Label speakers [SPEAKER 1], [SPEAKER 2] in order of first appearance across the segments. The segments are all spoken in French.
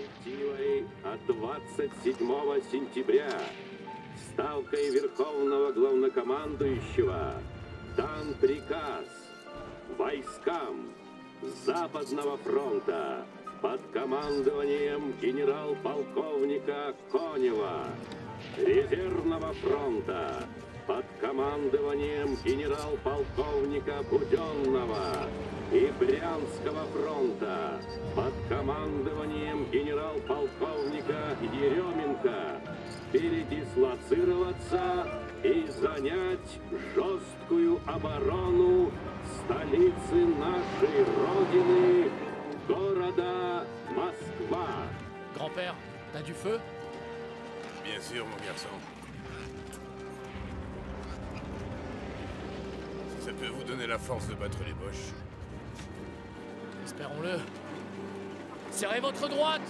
[SPEAKER 1] Директивой от 27 сентября ставкой Верховного Главнокомандующего дан приказ войскам Западного фронта под командованием генерал-полковника Конева, Резервного фронта под командованием генерал-полковника Буденного и Брянского фронта под командованием генерал-полковника Еременко передислоцироваться и занять жесткую оборону столицы нашей Родины, города Москва.
[SPEAKER 2] Grand-père, t'as du feu?
[SPEAKER 3] Bien sûr, mon garçon. Si ça peut vous donner la force de battre les Boches.
[SPEAKER 2] Espérons-le. Serrez votre droite!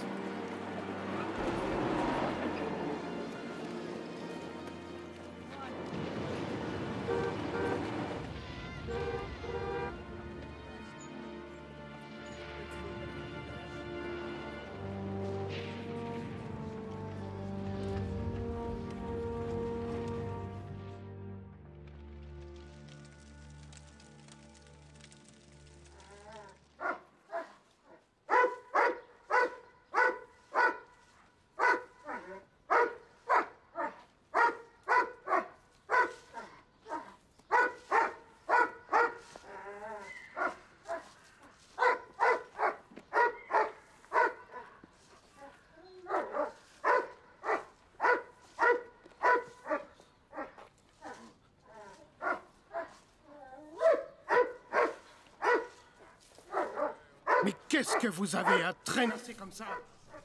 [SPEAKER 4] Mais qu'est-ce que vous avez à traînasser comme ça?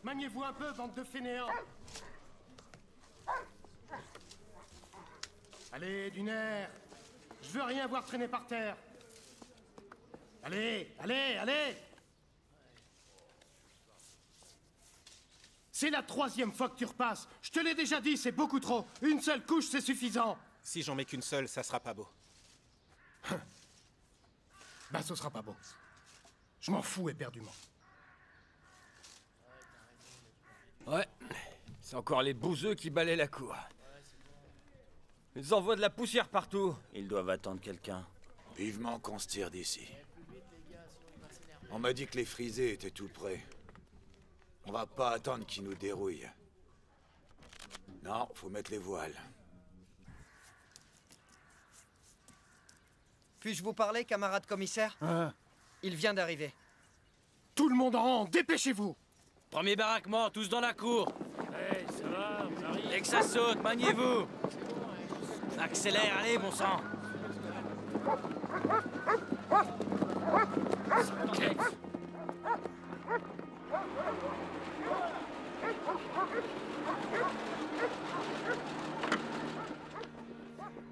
[SPEAKER 4] Maniez-vous un peu, bande de fainéants. Allez, du nerf. Je veux rien voir traîner par terre. Allez, allez, allez. C'est la 3e fois que tu repasses. Je te l'ai déjà dit, c'est beaucoup trop. Une seule couche, c'est suffisant.
[SPEAKER 5] Si j'en mets qu'une seule, ça sera pas beau.
[SPEAKER 4] Bah, ce sera pas beau. Je m'en fous éperdument.
[SPEAKER 6] Ouais, c'est encore les bouseux qui balaient la cour. Ils envoient de la poussière partout.
[SPEAKER 7] Ils doivent attendre quelqu'un.
[SPEAKER 3] Vivement qu'on se tire d'ici. On m'a dit que les frisés étaient tout près. On va pas attendre qu'ils nous dérouillent. Non, faut mettre les voiles.
[SPEAKER 8] Puis-je vous parler, camarade commissaire? Il vient d'arriver.
[SPEAKER 4] Tout le monde en rang, dépêchez-vous.
[SPEAKER 6] Premier baraquement, tous dans la cour.
[SPEAKER 2] Hey, ça va, on arrive.
[SPEAKER 6] Dès que ça saute, maniez-vous. Accélère, allez, bon sang.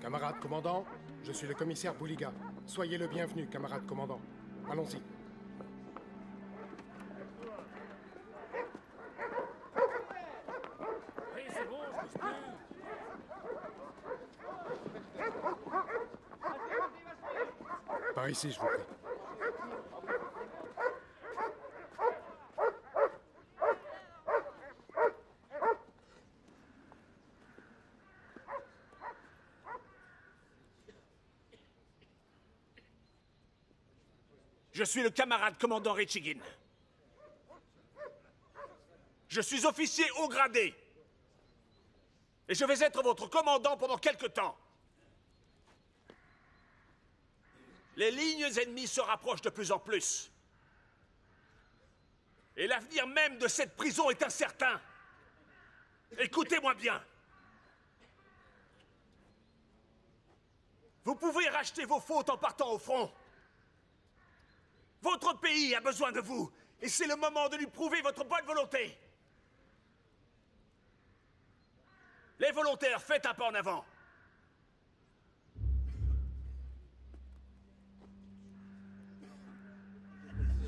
[SPEAKER 4] Camarade commandant, je suis le commissaire Bouliga. Soyez le bienvenu, camarade commandant. Allons-y.
[SPEAKER 2] Oui, c'est bon, je bouge plus.
[SPEAKER 4] Par ici, je vous prie.
[SPEAKER 9] Je suis le camarade commandant Richigin. Je suis officier haut gradé. Et je vais être votre commandant pendant quelque temps. Les lignes ennemies se rapprochent de plus en plus. Et l'avenir même de cette prison est incertain. Écoutez-moi bien. Vous pouvez racheter vos fautes en partant au front. Votre pays a besoin de vous, et c'est le moment de lui prouver votre bonne volonté. Les volontaires, faites un pas en avant.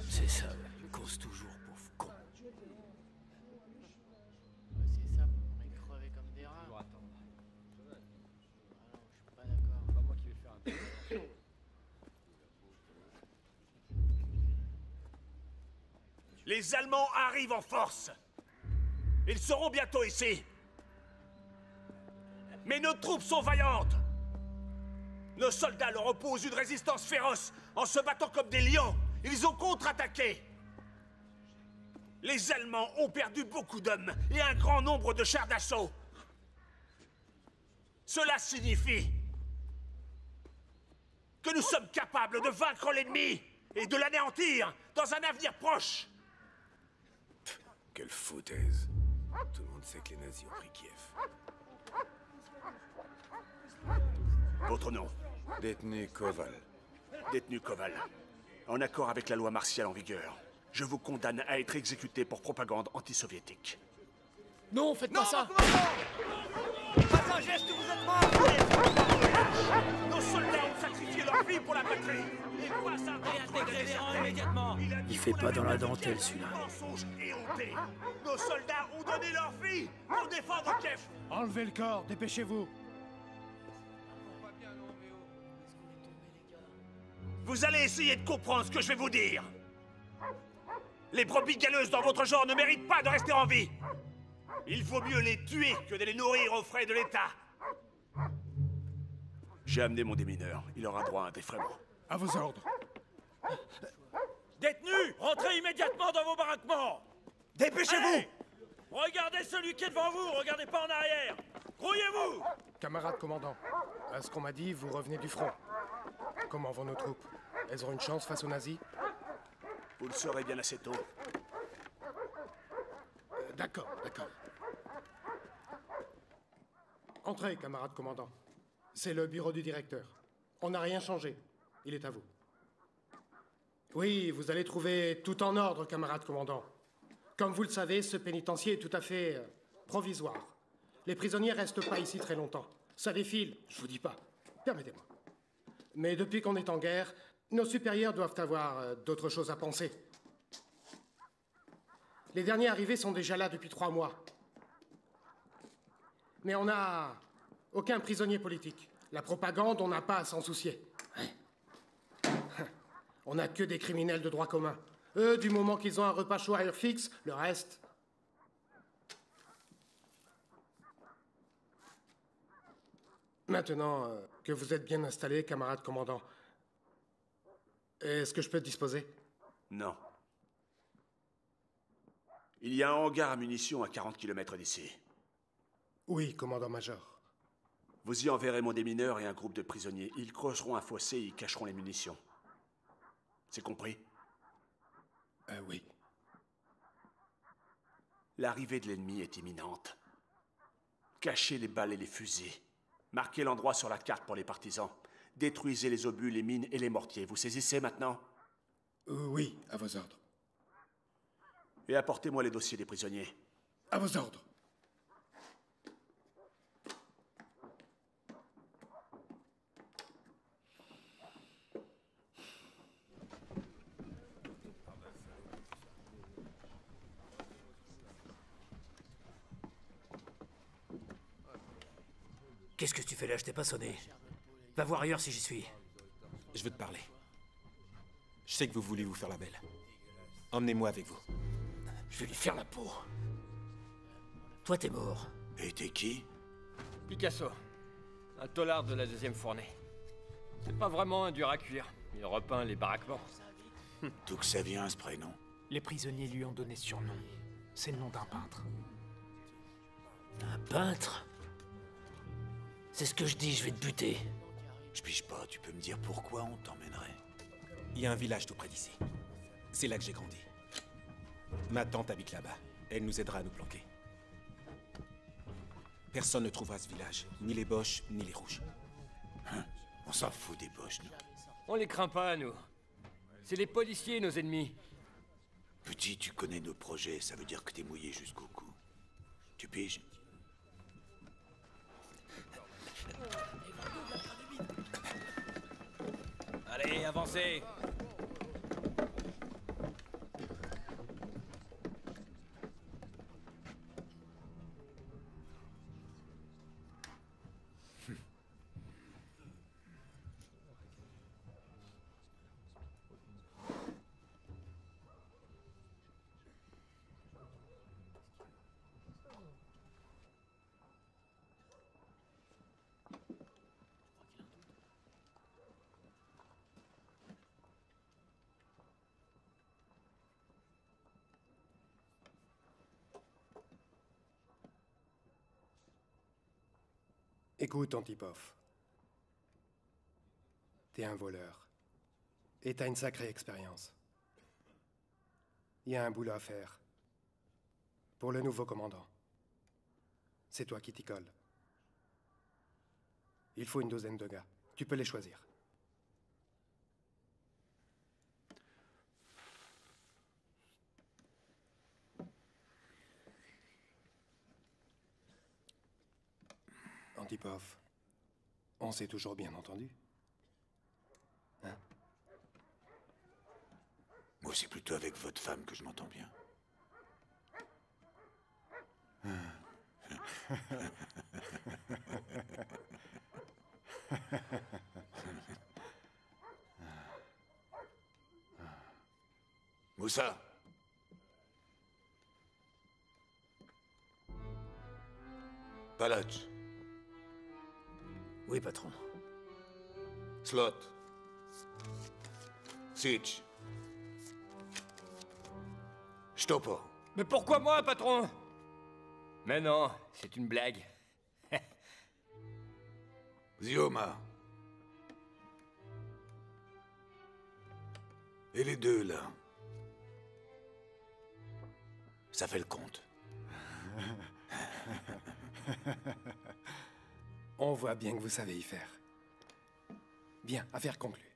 [SPEAKER 7] C'est ça, il cause toujours, pauvre con.
[SPEAKER 2] C'est ça, on est crevés comme des rats. Ah non, je suis pas d'accord.
[SPEAKER 5] Pas moi qui vais faire un peu.
[SPEAKER 9] Les Allemands arrivent en force. Ils seront bientôt ici. Mais nos troupes sont vaillantes. Nos soldats leur opposent une résistance féroce. En se battant comme des lions, ils ont contre-attaqué. Les Allemands ont perdu beaucoup d'hommes et un grand nombre de chars d'assaut. Cela signifie que nous sommes capables de vaincre l'ennemi et de l'anéantir dans un avenir proche.
[SPEAKER 10] Quelle foutaise. Tout le monde sait que les nazis ont pris Kiev.
[SPEAKER 9] Votre nom?
[SPEAKER 10] Détenu Koval.
[SPEAKER 9] Détenu Koval. En accord avec la loi martiale en vigueur, je vous condamne à être exécuté pour propagande anti-soviétique.
[SPEAKER 2] Non, faites pas ça.
[SPEAKER 8] Pas un geste, vous êtes mort.
[SPEAKER 9] Nos soldats ont sacrifié leur vie pour la patrie. Et quoi ça?
[SPEAKER 7] Réintégrez les rangs immédiatement. Il fait pas dans la dentelle, celui-là.
[SPEAKER 9] Mensonge et honté. Nos soldats ont donné leur vie pour défendre Kiev.
[SPEAKER 4] Enlevez le corps, dépêchez-vous.
[SPEAKER 9] Vous allez essayer de comprendre ce que je vais vous dire. Les brebis galeuses dans votre genre ne méritent pas de rester en vie. Il vaut mieux les tuer que de les nourrir aux frais de l'État. J'ai amené mon démineur. Il aura droit à un défraiement.
[SPEAKER 4] À vos ordres.
[SPEAKER 6] Détenus, rentrez immédiatement dans vos baraquements.
[SPEAKER 9] Dépêchez-vous!
[SPEAKER 6] Regardez celui qui est devant vous, regardez pas en arrière. Grouillez-vous.
[SPEAKER 4] Camarade commandant, à ce qu'on m'a dit, vous revenez du front. Comment vont nos troupes? Elles auront une chance face aux nazis?
[SPEAKER 9] Vous le saurez bien assez tôt.
[SPEAKER 4] D'accord, d'accord. Entrez, camarade commandant. C'est le bureau du directeur. On n'a rien changé. Il est à vous. Oui, vous allez trouver tout en ordre, camarade commandant. Comme vous le savez, ce pénitencier est tout à fait provisoire. Les prisonniers restent pas ici très longtemps. Ça défile, je vous dis pas. Permettez-moi. Mais depuis qu'on est en guerre, nos supérieurs doivent avoir d'autres choses à penser. Les derniers arrivés sont déjà là depuis 3 mois. Mais on n'a aucun prisonnier politique. La propagande, on n'a pas à s'en soucier. On n'a que des criminels de droit commun. Eux, du moment qu'ils ont un repas chaud à heure fixe, le reste... Maintenant que vous êtes bien installé, camarade commandant, est-ce que je peux disposer?
[SPEAKER 9] Non. Il y a un hangar à munitions à 40 km d'ici.
[SPEAKER 4] Oui, commandant-major.
[SPEAKER 9] Vous y enverrez mon démineur et un groupe de prisonniers. Ils creuseront un fossé et y cacheront les munitions. C'est compris?
[SPEAKER 4] Oui.
[SPEAKER 9] L'arrivée de l'ennemi est imminente. Cachez les balles et les fusils. Marquez l'endroit sur la carte pour les partisans. Détruisez les obus, les mines et les mortiers. Vous saisissez maintenant?
[SPEAKER 4] Oui, à vos ordres.
[SPEAKER 9] Et apportez-moi les dossiers des prisonniers.
[SPEAKER 4] À vos ordres.
[SPEAKER 7] Qu'est-ce que tu fais là? Je t'ai pas sonné. Va voir ailleurs si j'y suis.
[SPEAKER 5] Je veux te parler. Je sais que vous voulez vous faire la belle. Emmenez-moi avec vous.
[SPEAKER 7] Je vais lui faire la peau. Toi, t'es mort.
[SPEAKER 3] Et t'es qui?
[SPEAKER 6] Picasso, un tolard de la 2e fournée. C'est pas vraiment un dur à cuire. Il repeint les baraquements.
[SPEAKER 3] D'où que ça vient, ce prénom?
[SPEAKER 11] Les prisonniers lui ont donné ce surnom. C'est le nom d'un peintre.
[SPEAKER 7] Un peintre? C'est ce que je dis, je vais te buter.
[SPEAKER 3] Je pige pas, tu peux me dire pourquoi on t'emmènerait?
[SPEAKER 5] Il y a un village tout près d'ici. C'est là que j'ai grandi. Ma tante habite là-bas. Elle nous aidera à nous planquer. Personne ne trouvera ce village. Ni les Boches, ni les Rouges.
[SPEAKER 3] On s'en fout des Boches, nous.
[SPEAKER 6] On les craint pas, nous. C'est les policiers, nos ennemis.
[SPEAKER 3] Petit, tu connais nos projets, ça veut dire que t'es mouillé jusqu'au cou. Tu piges?
[SPEAKER 6] Allez, avancez.
[SPEAKER 4] Écoute, Antipov. T'es un voleur. Et t'as une sacrée expérience. Il y a un boulot à faire. Pour le nouveau commandant. C'est toi qui t'y colle. Il faut une douzaine de gars. Tu peux les choisir. Antipov, on s'est toujours bien entendu. Hein?
[SPEAKER 3] Moi, c'est plutôt avec votre femme que je m'entends bien. Moussa. Palach.
[SPEAKER 7] Oui, patron.
[SPEAKER 3] Slot. Sitch. Stopo.
[SPEAKER 6] Mais pourquoi moi, patron? Mais non, c'est une blague.
[SPEAKER 3] Zioma. Et les deux, là. Ça fait le compte.
[SPEAKER 4] On voit bien que vous savez y faire. Bien, affaire conclue.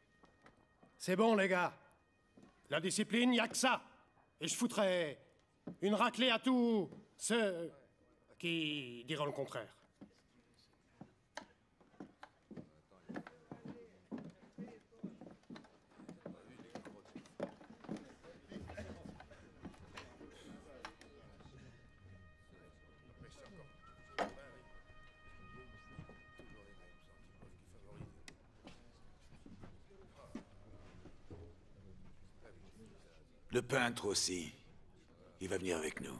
[SPEAKER 4] C'est bon, les gars. La discipline, y a que ça. Et je foutrai une raclée à tous ceux qui diront le contraire.
[SPEAKER 3] Le peintre aussi. Il va venir avec nous.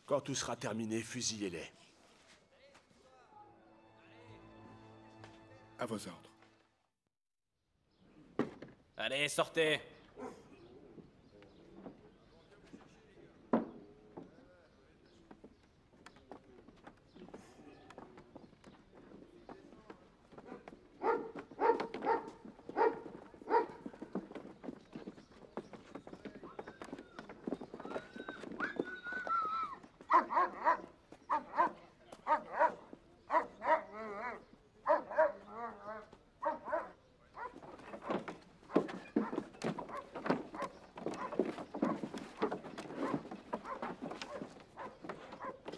[SPEAKER 9] Quand tout sera terminé, fusillez-les.
[SPEAKER 4] À vos ordres.
[SPEAKER 6] Allez, sortez.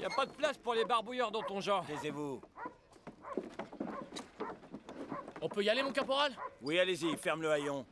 [SPEAKER 6] Y a pas de place pour les barbouilleurs dans ton genre.
[SPEAKER 5] Taisez-vous.
[SPEAKER 2] On peut y aller, mon caporal?
[SPEAKER 5] Oui, allez-y, ferme le haillon.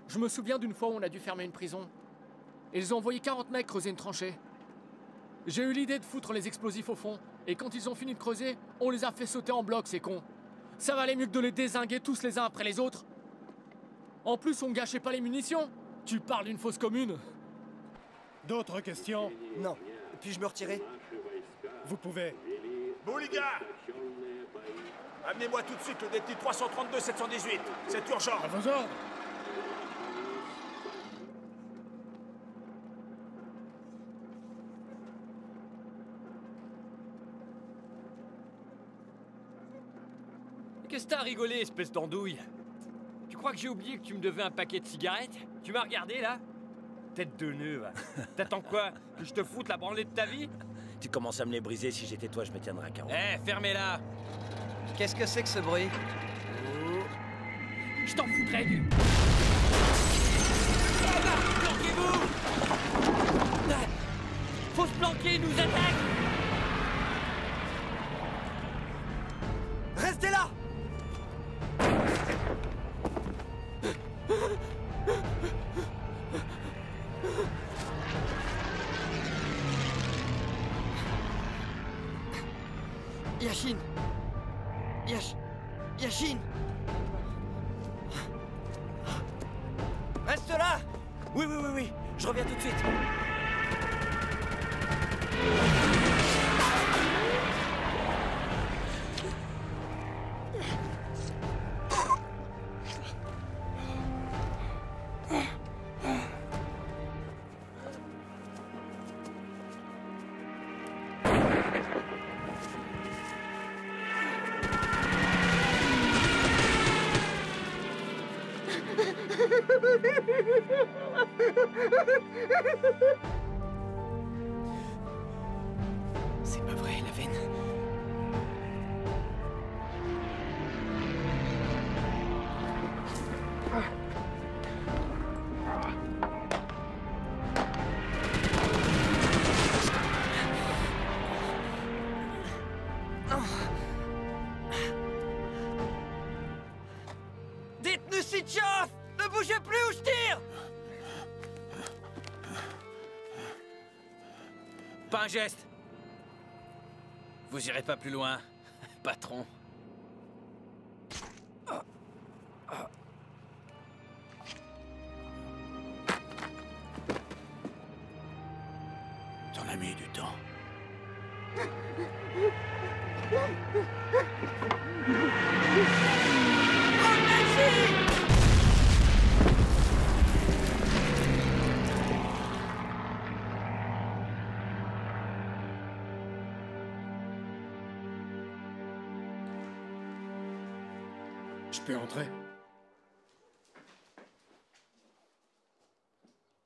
[SPEAKER 2] Je me souviens d'une fois où on a dû fermer une prison. Et ils ont envoyé 40 mecs creuser une tranchée. J'ai eu l'idée de foutre les explosifs au fond, et quand ils ont fini de creuser, on les a fait sauter en bloc, ces cons. Ça valait mieux que de les dézinguer tous les uns après les autres. En plus, on gâchait pas les munitions. Tu parles d'une fosse commune?
[SPEAKER 4] D'autres questions?
[SPEAKER 8] Non. Puis-je me retirer?
[SPEAKER 4] Vous pouvez.
[SPEAKER 9] Bouliga! Amenez-moi tout de suite le détenu 332-718. C'est urgent.
[SPEAKER 4] À vos ordres.
[SPEAKER 6] Qu'est-ce que t'as rigolé, espèce d'andouille? Tu crois que j'ai oublié que tu me devais un paquet de cigarettes? Tu m'as regardé, là? Tête de nœud, va. T'attends quoi? Que je te foute la branlée de ta vie?
[SPEAKER 7] Tu commences à me les briser, si j'étais toi, je me tiendrais à carreau.
[SPEAKER 6] Eh, fermez-la!
[SPEAKER 8] Qu'est-ce que c'est que ce bruit?
[SPEAKER 2] Je t'en foutrais du...
[SPEAKER 6] Planquez-vous! Faut se planquer, ils nous attaquent!
[SPEAKER 8] Restez là! Yashin! Yashin! Reste là!
[SPEAKER 7] Oui, je reviens tout de suite. C'est pas vrai, la veine.
[SPEAKER 8] Détenu Sitchov! Ne bougez plus ou je tire!
[SPEAKER 6] Pas un geste! Vous irez pas plus loin, patron.
[SPEAKER 7] T'en as mis du temps.
[SPEAKER 4] Je peux entrer?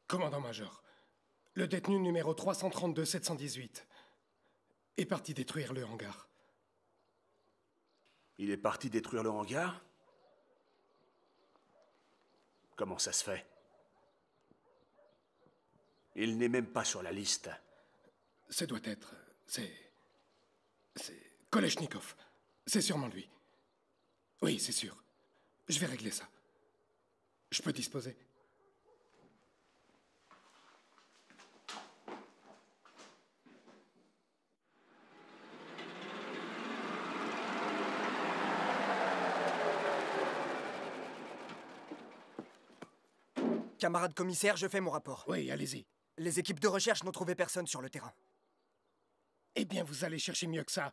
[SPEAKER 4] Commandant-major, le détenu numéro 332-718 est parti détruire le hangar.
[SPEAKER 9] Il est parti détruire le hangar? Comment ça se fait? Il n'est même pas sur la liste.
[SPEAKER 4] Ce doit être... C'est Koleshnikov. C'est sûrement lui. Oui, c'est sûr. Je vais régler ça. Je peux disposer.
[SPEAKER 8] Camarade commissaire, je fais mon rapport.
[SPEAKER 4] Oui, allez-y.
[SPEAKER 8] Les équipes de recherche n'ont trouvé personne sur le terrain.
[SPEAKER 4] Eh bien, vous allez chercher mieux que ça.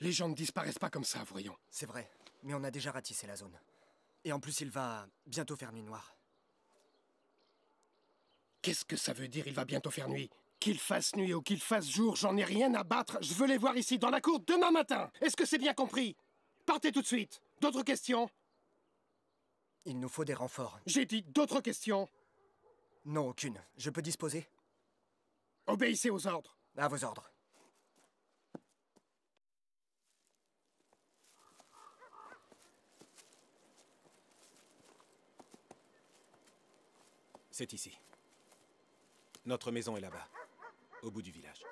[SPEAKER 4] Les gens ne disparaissent pas comme ça, voyons.
[SPEAKER 8] C'est vrai, mais on a déjà ratissé la zone. Et en plus, il va bientôt faire nuit noire.
[SPEAKER 4] Qu'est-ce que ça veut dire, il va bientôt faire nuit? Qu'il fasse nuit ou qu'il fasse jour, j'en ai rien à battre. Je veux les voir ici, dans la cour, demain matin. Est-ce que c'est bien compris? Partez tout de suite. D'autres questions?
[SPEAKER 8] Il nous faut des renforts.
[SPEAKER 4] J'ai dit d'autres questions.
[SPEAKER 8] Non, aucune. Je peux disposer?
[SPEAKER 4] Obéissez aux ordres.
[SPEAKER 8] À vos ordres.
[SPEAKER 5] C'est ici. Notre maison est là-bas, au bout du village.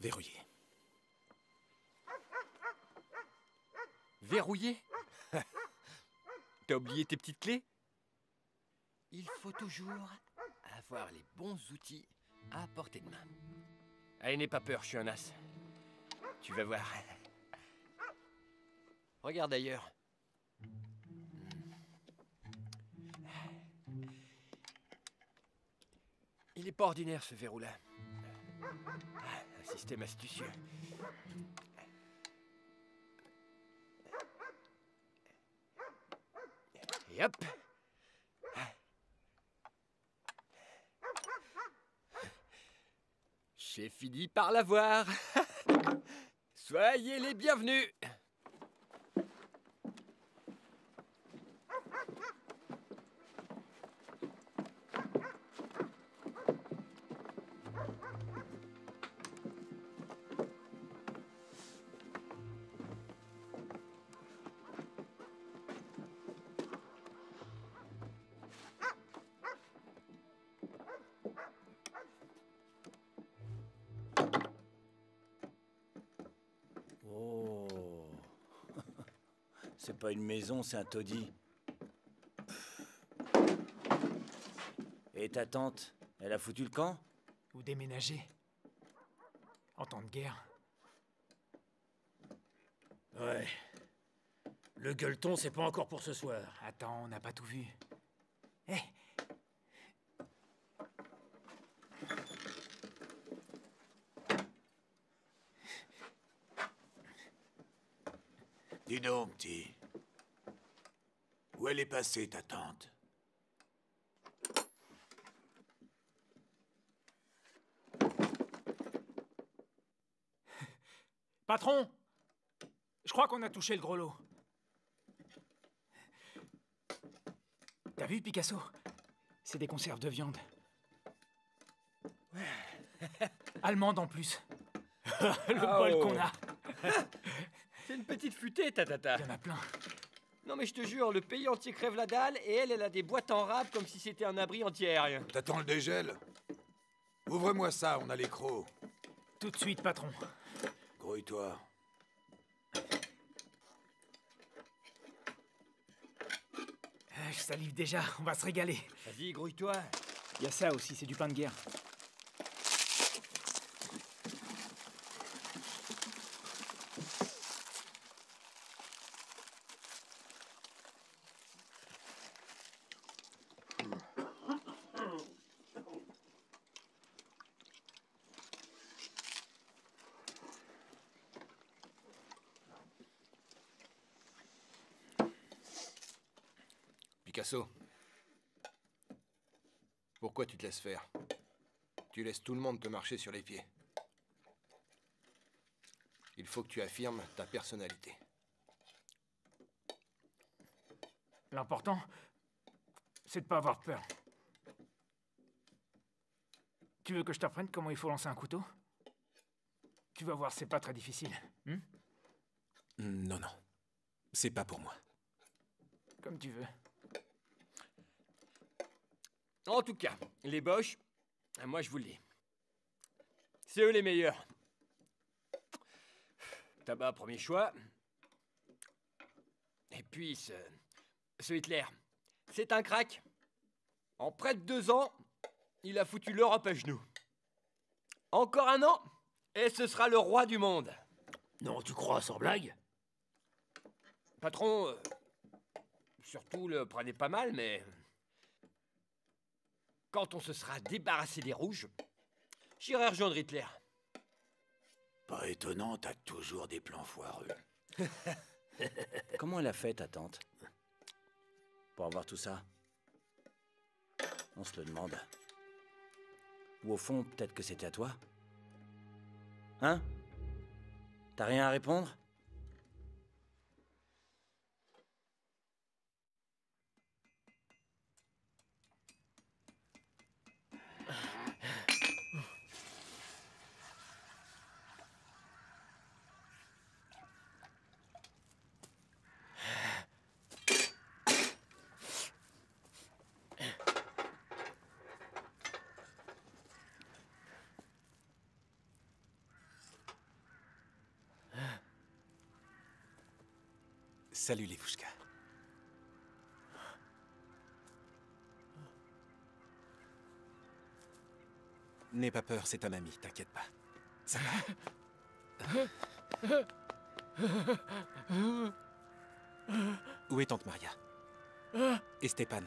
[SPEAKER 5] Verrouillé.
[SPEAKER 6] Verrouillé? T'as oublié tes petites clés? Il faut toujours avoir les bons outils à portée de main. Allez, n'aie pas peur, je suis un as. Tu vas voir. Regarde ailleurs. Il est pas ordinaire, ce verrou-là. Un système astucieux. Et hop! J'ai fini par l'avoir. Soyez les bienvenus.
[SPEAKER 12] Oh. C'est pas une maison, c'est un taudis. Et ta tante, elle a foutu le camp?
[SPEAKER 11] Ou déménager. En temps de guerre.
[SPEAKER 7] Ouais. Le gueuleton, c'est pas encore pour ce soir.
[SPEAKER 11] Attends, on n'a pas tout vu. Hé,
[SPEAKER 3] Dis donc, petit. Où elle est passée, ta tante?
[SPEAKER 11] patron! Je crois qu'on a touché le gros lot. T'as vu, Picasso? C'est des conserves de viande. Allemande en plus. Le bol qu'on a.
[SPEAKER 6] C'est une petite futée, tatata.
[SPEAKER 11] Il y en a plein.
[SPEAKER 6] Non mais je te jure, le pays entier crève la dalle et elle a des boîtes en rab comme si c'était un abri anti-aérien.
[SPEAKER 3] T'attends le dégel? Ouvre-moi ça, on a les crocs.
[SPEAKER 11] Tout de suite, patron.
[SPEAKER 3] Grouille-toi.
[SPEAKER 11] Je salive déjà, on va se régaler.
[SPEAKER 6] Vas-y, grouille-toi.
[SPEAKER 11] Il y a ça aussi, c'est du pain de guerre.
[SPEAKER 13] Picasso, pourquoi tu te laisses faire? Tu laisses tout le monde te marcher sur les pieds. Il faut que tu affirmes ta personnalité.
[SPEAKER 11] L'important, c'est de pas avoir peur. Tu veux que je t'apprenne comment il faut lancer un couteau? Tu vas voir, c'est pas très difficile.
[SPEAKER 5] Non, non. C'est pas pour moi.
[SPEAKER 11] Comme tu veux.
[SPEAKER 6] En tout cas, les Boches, moi je vous le dis. C'est eux les meilleurs. Tabac, premier choix. Et puis ce Hitler, c'est un crack. En près de 2 ans, il a foutu l'Europe à genoux. Encore 1 an, et ce sera le roi du monde.
[SPEAKER 7] Non, tu crois, sans blague?
[SPEAKER 6] Patron, surtout le prenez pas mal, mais... Quand on se sera débarrassé des rouges, j'irai rejoindre Hitler.
[SPEAKER 3] Pas étonnant, t'as toujours des plans foireux.
[SPEAKER 12] Comment elle a fait, ta tante? Pour avoir tout ça? On se le demande. Ou au fond, peut-être que c'était à toi? Hein? T'as rien à répondre?
[SPEAKER 5] Salut, Levushka. N'aie pas peur, c'est ta mamie, t'inquiète pas. Ça va. Où est tante Maria? Et Stépan?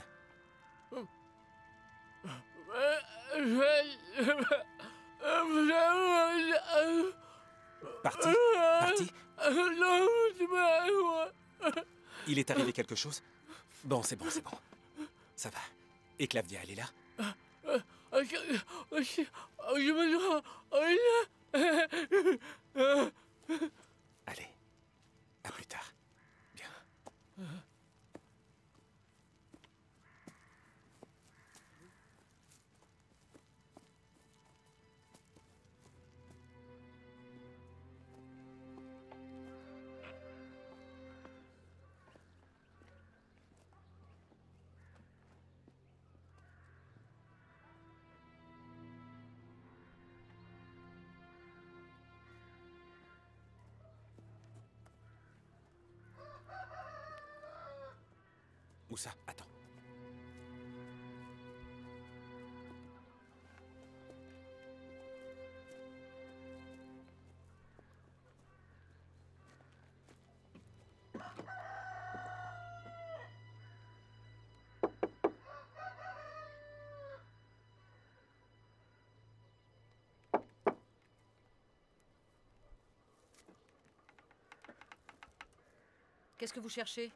[SPEAKER 5] Parti? Parti? Il est arrivé quelque chose? Bon, c'est bon, c'est bon. Ça va. Et Clavdia, elle est là? Allez. À plus tard. Bien. Où ça? Attends.
[SPEAKER 14] Qu'est-ce que vous cherchez?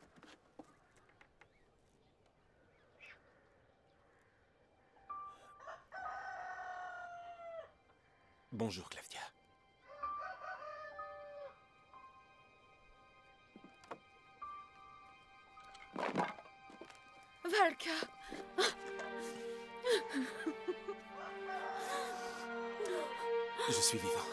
[SPEAKER 5] Bonjour, Clavdia.
[SPEAKER 14] Valka!
[SPEAKER 5] Je suis vivant.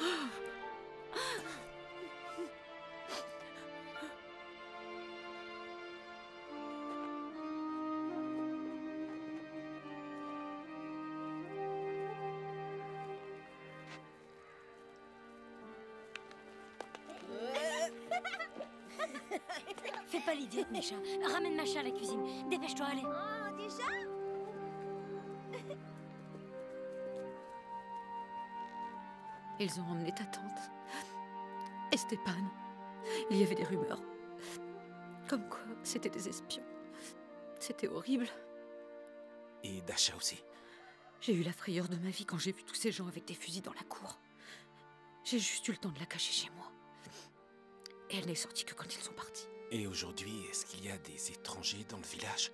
[SPEAKER 15] Fais pas l'idiote, Misha. Ramène Masha à la cuisine. Dépêche-toi, allez. Oh, déjà?
[SPEAKER 14] Ils ont emmené ta tante. Et Stépan. Il y avait des rumeurs. Comme quoi, c'était des espions. C'était horrible.
[SPEAKER 5] Et Dasha aussi.
[SPEAKER 14] J'ai eu la frayeur de ma vie quand j'ai vu tous ces gens avec des fusils dans la cour. J'ai juste eu le temps de la cacher chez moi. Et elle n'est sortie que quand ils sont partis.
[SPEAKER 5] Et aujourd'hui, est-ce qu'il y a des étrangers dans le village?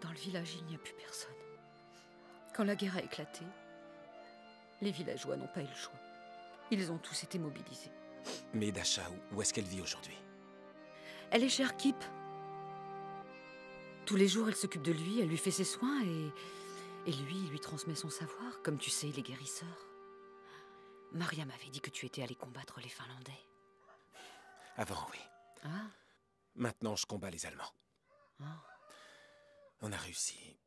[SPEAKER 14] Dans le village, il n'y a plus personne. Quand la guerre a éclaté, les villageois n'ont pas eu le choix. Ils ont tous été mobilisés.
[SPEAKER 5] Mais Dasha, où est-ce qu'elle vit aujourd'hui?
[SPEAKER 14] Elle est chez Arkip. Tous les jours, elle s'occupe de lui, elle lui fait ses soins et lui, il lui transmet son savoir, comme tu sais, les guérisseurs. Maria m'avait dit que tu étais allé combattre les Finlandais.
[SPEAKER 5] Avant, oui.
[SPEAKER 14] Ah.
[SPEAKER 5] Maintenant, je combats les Allemands.
[SPEAKER 14] Ah.
[SPEAKER 5] On a réussi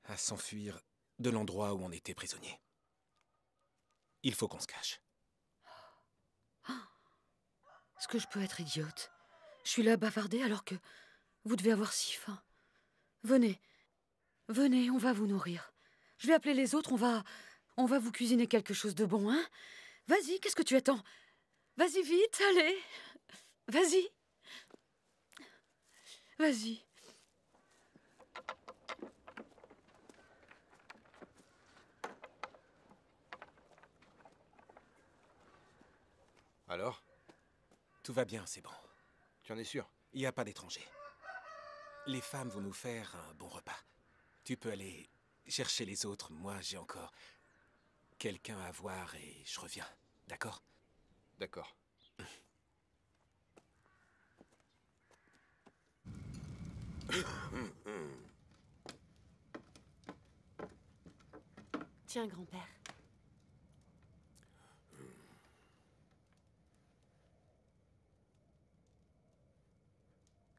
[SPEAKER 5] à s'enfuir de l'endroit où on était prisonnier. Il faut qu'on se cache.
[SPEAKER 14] Est-ce que je peux être idiote? Je suis là à bavarder alors que vous devez avoir si faim. Venez, venez, on va vous nourrir. Je vais appeler les autres, on va vous cuisiner quelque chose de bon, hein? Vas-y, qu'est-ce que tu attends? Vas-y vite, allez. Vas-y. Vas-y.
[SPEAKER 13] Alors?
[SPEAKER 5] Tout va bien, c'est bon.
[SPEAKER 13] Tu en es sûr?
[SPEAKER 5] Il n'y a pas d'étrangers. Les femmes vont nous faire un bon repas. Tu peux aller chercher les autres. Moi, j'ai encore quelqu'un à voir et je reviens. D'accord?
[SPEAKER 13] D'accord.
[SPEAKER 15] Tiens, grand-père.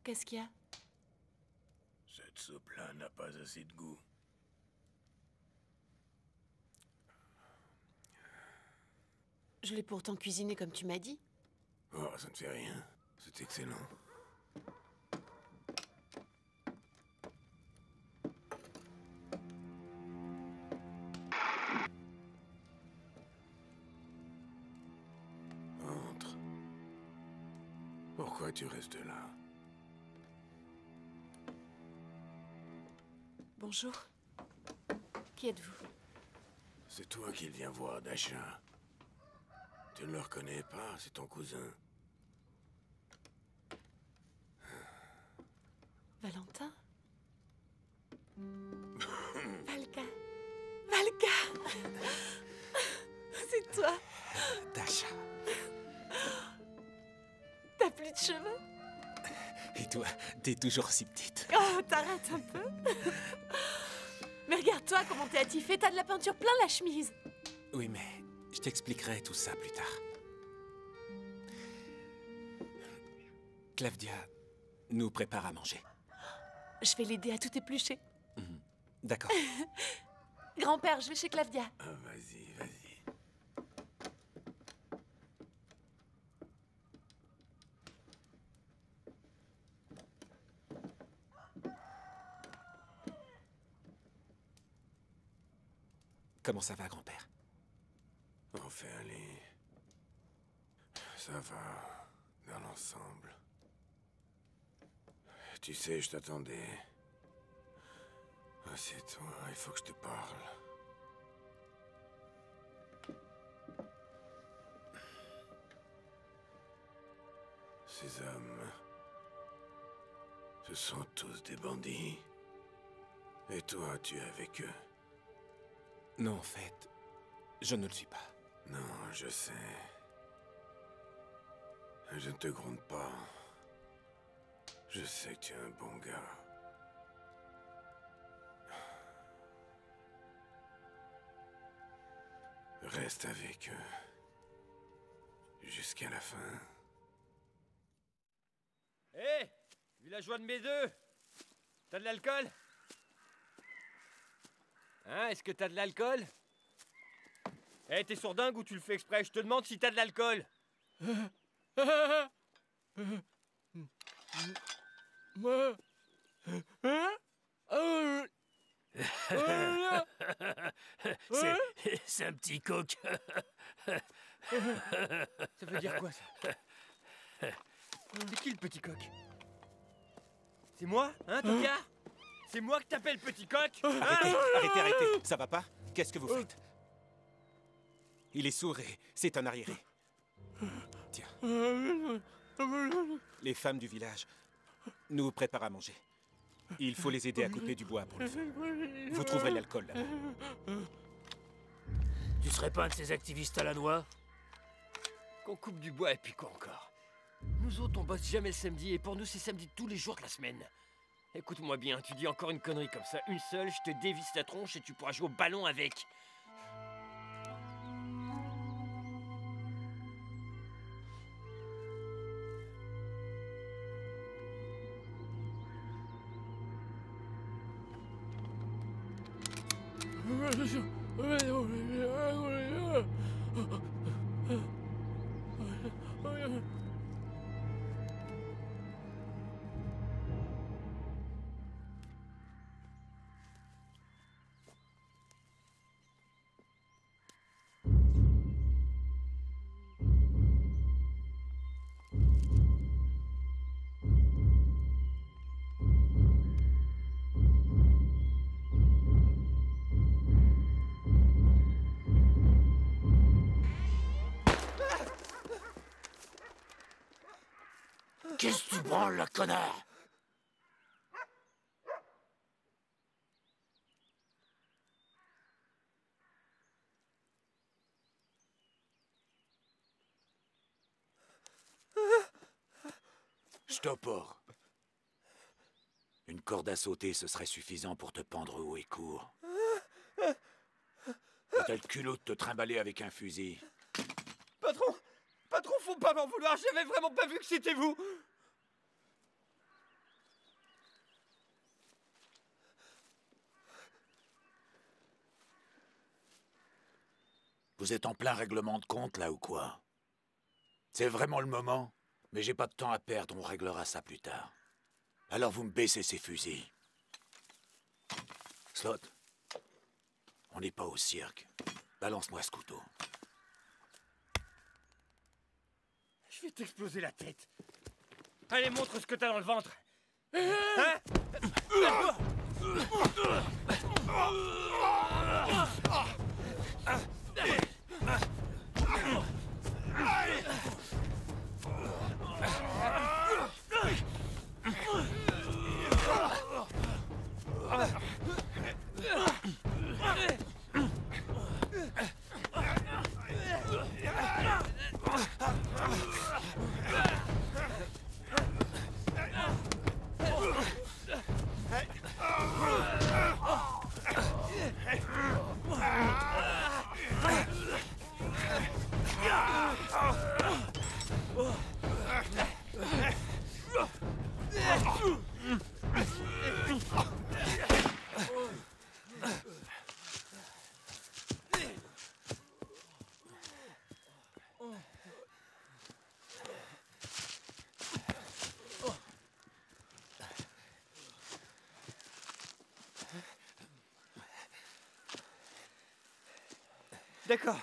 [SPEAKER 15] Qu'est-ce qu'il y a?
[SPEAKER 10] Cette soupe-là n'a pas assez de goût.
[SPEAKER 15] Je l'ai pourtant cuisiné comme tu m'as dit.
[SPEAKER 10] Oh, ça ne fait rien. C'est excellent. Toi, tu restes là.
[SPEAKER 16] Bonjour. Qui êtes-vous?
[SPEAKER 10] C'est toi qu'il vient voir, Dasha. Tu ne le reconnais pas, c'est ton cousin.
[SPEAKER 16] Valentin? Valka. Valka! C'est toi?
[SPEAKER 5] Dasha.
[SPEAKER 16] T'as plus de cheveux?
[SPEAKER 5] Et toi, t'es toujours si petite.
[SPEAKER 16] Oh, t'arrêtes un peu. Mais regarde-toi comment t'es attifé, t'as de la peinture plein la chemise.
[SPEAKER 5] Oui, mais je t'expliquerai tout ça plus tard. Clavdia nous prépare à manger.
[SPEAKER 16] Je vais l'aider à tout éplucher.
[SPEAKER 5] D'accord.
[SPEAKER 16] Grand-père, je vais chez Clavdia.
[SPEAKER 10] Ah, vas-y, vas-y.
[SPEAKER 5] Comment ça va, grand-père?
[SPEAKER 10] Enfin, allez. Ça va, dans l'ensemble. Tu sais, je t'attendais. Assieds-toi, il faut que je te parle. Ces hommes... ce sont tous des bandits. Et toi, tu es avec eux.
[SPEAKER 5] Non, en fait, je ne le suis pas.
[SPEAKER 10] Non, je sais. Je ne te gronde pas. Je sais que tu es un bon gars. Reste avec eux. Jusqu'à la fin.
[SPEAKER 6] Hé, villageois de mes deux, t'as de l'alcool? Hein, est-ce que t'as de l'alcool? Eh, t'es sourdingue ou tu le fais exprès? Je te demande si t'as de l'alcool.
[SPEAKER 7] C'est un petit coq.
[SPEAKER 6] Ça veut dire quoi, ça? C'est qui le petit coq? C'est moi, hein, tocard? C'est moi que t'appelles petit coq? Hein?
[SPEAKER 5] Arrêtez, ça va pas? Qu'est-ce que vous faites? Il est sourd et c'est un arriéré. Tiens. Les femmes du village nous préparent à manger. Il faut les aider à couper du bois pour le feu. Vous trouverez l'alcool là-bas.
[SPEAKER 7] Tu serais pas un de ces activistes à la noix?
[SPEAKER 6] Qu'on coupe du bois et puis quoi encore? Nous autres, on bosse jamais le samedi et pour nous, c'est samedi tous les jours de la semaine. Écoute-moi bien, tu dis encore une connerie comme ça, une seule, je te dévisse ta tronche et tu pourras jouer au ballon avec.
[SPEAKER 7] Qu'est-ce que tu branles, la connard?
[SPEAKER 3] Stopor. Une corde à sauter, ce serait suffisant pour te pendre haut et court. T'as le culot de te trimballer avec un fusil.
[SPEAKER 6] Patron! Patron, faut pas m'en vouloir, j'avais vraiment pas vu que c'était vous!
[SPEAKER 3] Vous êtes en plein règlement de compte, là, ou quoi? C'est vraiment le moment? Mais j'ai pas de temps à perdre, on réglera ça plus tard. Alors vous me baissez ces fusils. Slot, on n'est pas au cirque. Balance-moi ce couteau.
[SPEAKER 6] Je vais t'exploser la tête. Allez, montre ce que t'as dans le ventre. Hein? D'accord.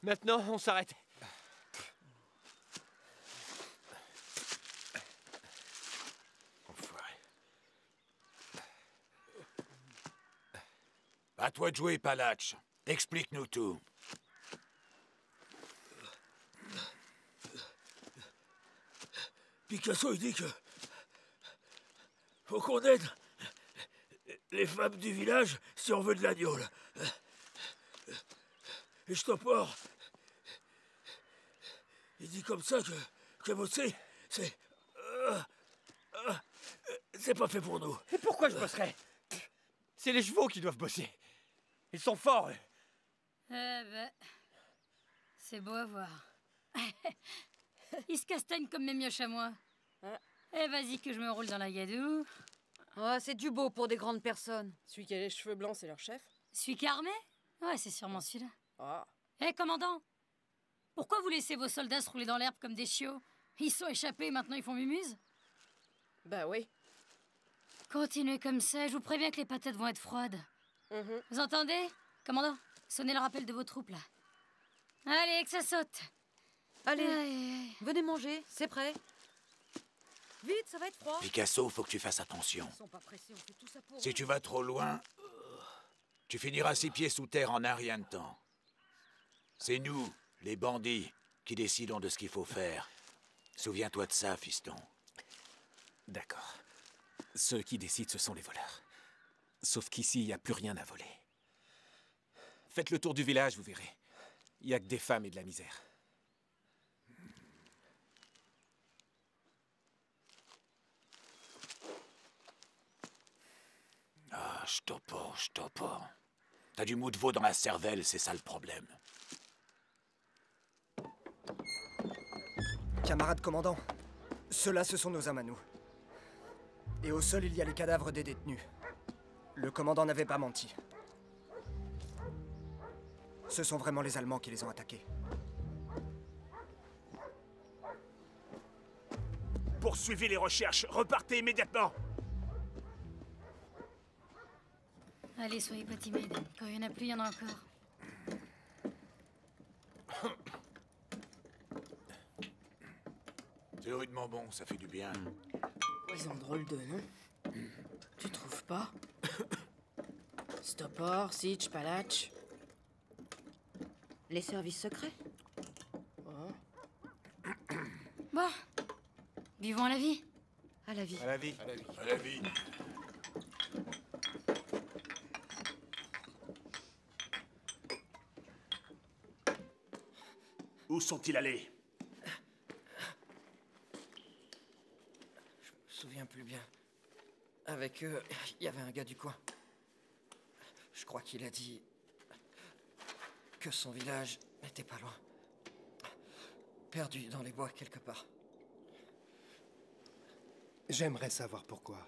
[SPEAKER 6] Maintenant, on s'arrête.
[SPEAKER 3] Enfoiré. À toi de jouer, Palach. Explique-nous tout.
[SPEAKER 17] Picasso, il dit que... faut qu'on aide les femmes du village si on veut de la gnôle. Et Stopor, il dit comme ça que bosser, c'est pas fait pour nous.
[SPEAKER 6] Et pourquoi je bosserais? C'est les chevaux qui doivent bosser. Ils sont forts.
[SPEAKER 15] C'est beau à voir. Ils se castagnent comme mes mioches à moi. Eh, vas-y que je me roule dans la gadoue.
[SPEAKER 14] Oh, c'est du beau pour des grandes personnes.
[SPEAKER 18] Celui qui a les cheveux blancs, c'est leur chef?
[SPEAKER 15] Celui qui est armé? Ouais, c'est sûrement celui-là.
[SPEAKER 18] Ah.
[SPEAKER 15] Hé, commandant! Pourquoi vous laissez vos soldats se rouler dans l'herbe comme des chiots? Ils sont échappés et maintenant ils font mumuse?
[SPEAKER 18] Bah oui.
[SPEAKER 15] Continuez comme ça, je vous préviens que les patates vont être froides. Vous entendez? Commandant, sonnez le rappel de vos troupes, là. Allez, que ça saute!
[SPEAKER 14] Allez, venez manger, c'est prêt. Vite, ça va être froid.
[SPEAKER 3] Picasso, faut que tu fasses attention.
[SPEAKER 14] Ils sont pas pressés, on fait tout ça pour
[SPEAKER 3] Si
[SPEAKER 14] eux.
[SPEAKER 3] tu vas trop loin, tu finiras 6 pieds sous terre en un rien de temps. C'est nous, les bandits, qui décidons de ce qu'il faut faire. Souviens-toi de ça, fiston.
[SPEAKER 5] D'accord. Ceux qui décident, ce sont les voleurs. Sauf qu'ici, il n'y a plus rien à voler. Faites le tour du village, vous verrez. Il n'y a que des femmes et de la misère.
[SPEAKER 3] Ah, je t'en pas. T'as du mou de veau dans la cervelle, c'est ça le problème.
[SPEAKER 8] Camarade commandant, ceux-là, ce sont nos hommes à nous. Et au sol, il y a les cadavres des détenus. Le commandant n'avait pas menti. Ce sont vraiment les Allemands qui les ont attaqués.
[SPEAKER 9] Poursuivez les recherches, repartez immédiatement.
[SPEAKER 15] Allez, soyez pas timides. Quand il y en a plus, il y en a encore.
[SPEAKER 3] C'est rudement bon, ça fait du bien.
[SPEAKER 18] Ils ont drôle de nom. Tu trouves pas? Stopor, Sitch, Palach.
[SPEAKER 14] Les services secrets.
[SPEAKER 15] Bon, vivons à la vie.
[SPEAKER 14] À la vie.
[SPEAKER 3] À la vie. À la vie.
[SPEAKER 9] Où sont-ils allés?
[SPEAKER 8] Je me souviens plus bien. Avec eux, il y avait un gars du coin. Je crois qu'il a dit que son village n'était pas loin. Perdu dans les bois quelque part.
[SPEAKER 4] J'aimerais savoir pourquoi.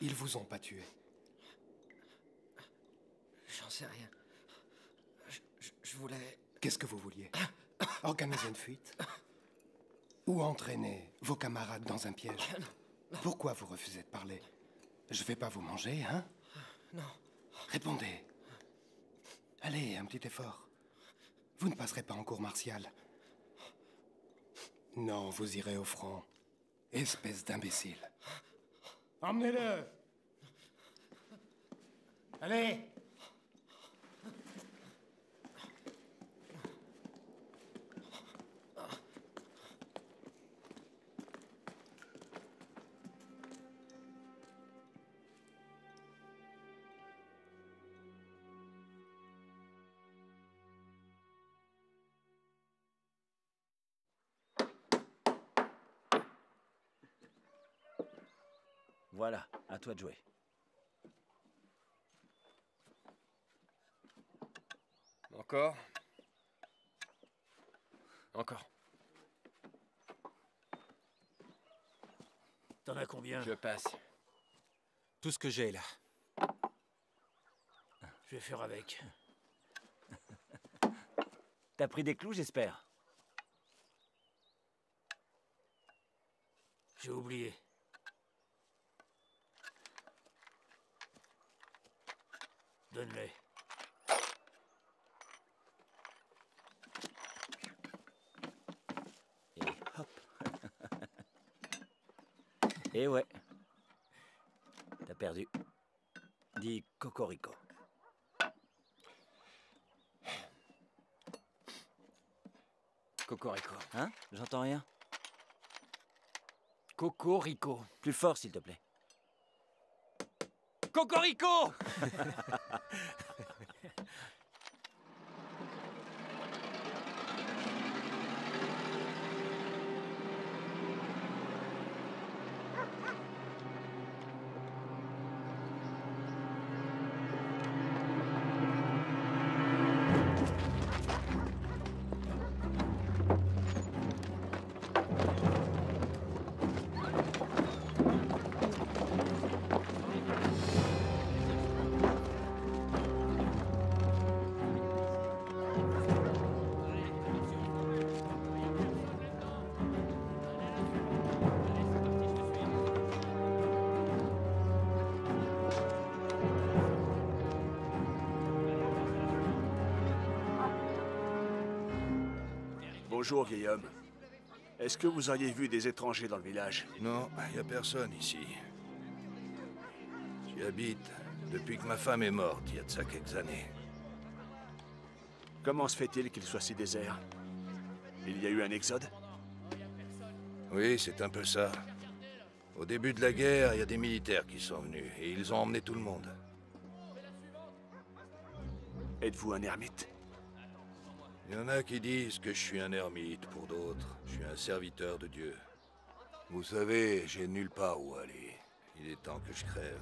[SPEAKER 4] Ils vous ont pas tué.
[SPEAKER 8] J'en sais rien. Je voulais...
[SPEAKER 4] Qu'est-ce que vous vouliez? Organiser une fuite? Ou entraîner vos camarades dans un piège? Pourquoi vous refusez de parler? Je vais pas vous manger, hein?
[SPEAKER 8] Non.
[SPEAKER 4] Répondez. Allez, un petit effort. Vous ne passerez pas en cours martial. Non, vous irez au front.
[SPEAKER 19] Espèce d'imbécile.
[SPEAKER 4] Emmenez-le. Allez.
[SPEAKER 12] Voilà, à toi de jouer.
[SPEAKER 6] Encore? Encore.
[SPEAKER 11] T'en as combien?
[SPEAKER 6] Je passe.
[SPEAKER 5] Tout ce que j'ai est là.
[SPEAKER 11] Je vais faire avec.
[SPEAKER 12] T'as pris des clous, j'espère?
[SPEAKER 11] J'ai oublié. Donne-les.
[SPEAKER 12] Et hop. Et ouais. T'as perdu. Dis cocorico.
[SPEAKER 6] Cocorico.
[SPEAKER 12] Hein? J'entends rien.
[SPEAKER 6] Cocorico.
[SPEAKER 12] Plus fort, s'il te plaît.
[SPEAKER 6] Cocorico!
[SPEAKER 9] Bonjour, vieil homme. Est-ce que vous auriez vu des étrangers dans le village?
[SPEAKER 10] Non, il n'y a personne ici. J'y habite depuis que ma femme est morte, il y a de ça quelques années.
[SPEAKER 9] Comment se fait-il qu'il soit si désert? Il y a eu un exode?
[SPEAKER 10] Oui, c'est un peu ça. Au début de la guerre, il y a des militaires qui sont venus, et ils ont emmené tout le monde.
[SPEAKER 9] Êtes-vous un ermite?
[SPEAKER 10] Il y en a qui disent que je suis un ermite, pour d'autres, je suis un serviteur de Dieu. Vous savez, j'ai nulle part où aller. Il est temps que je crève.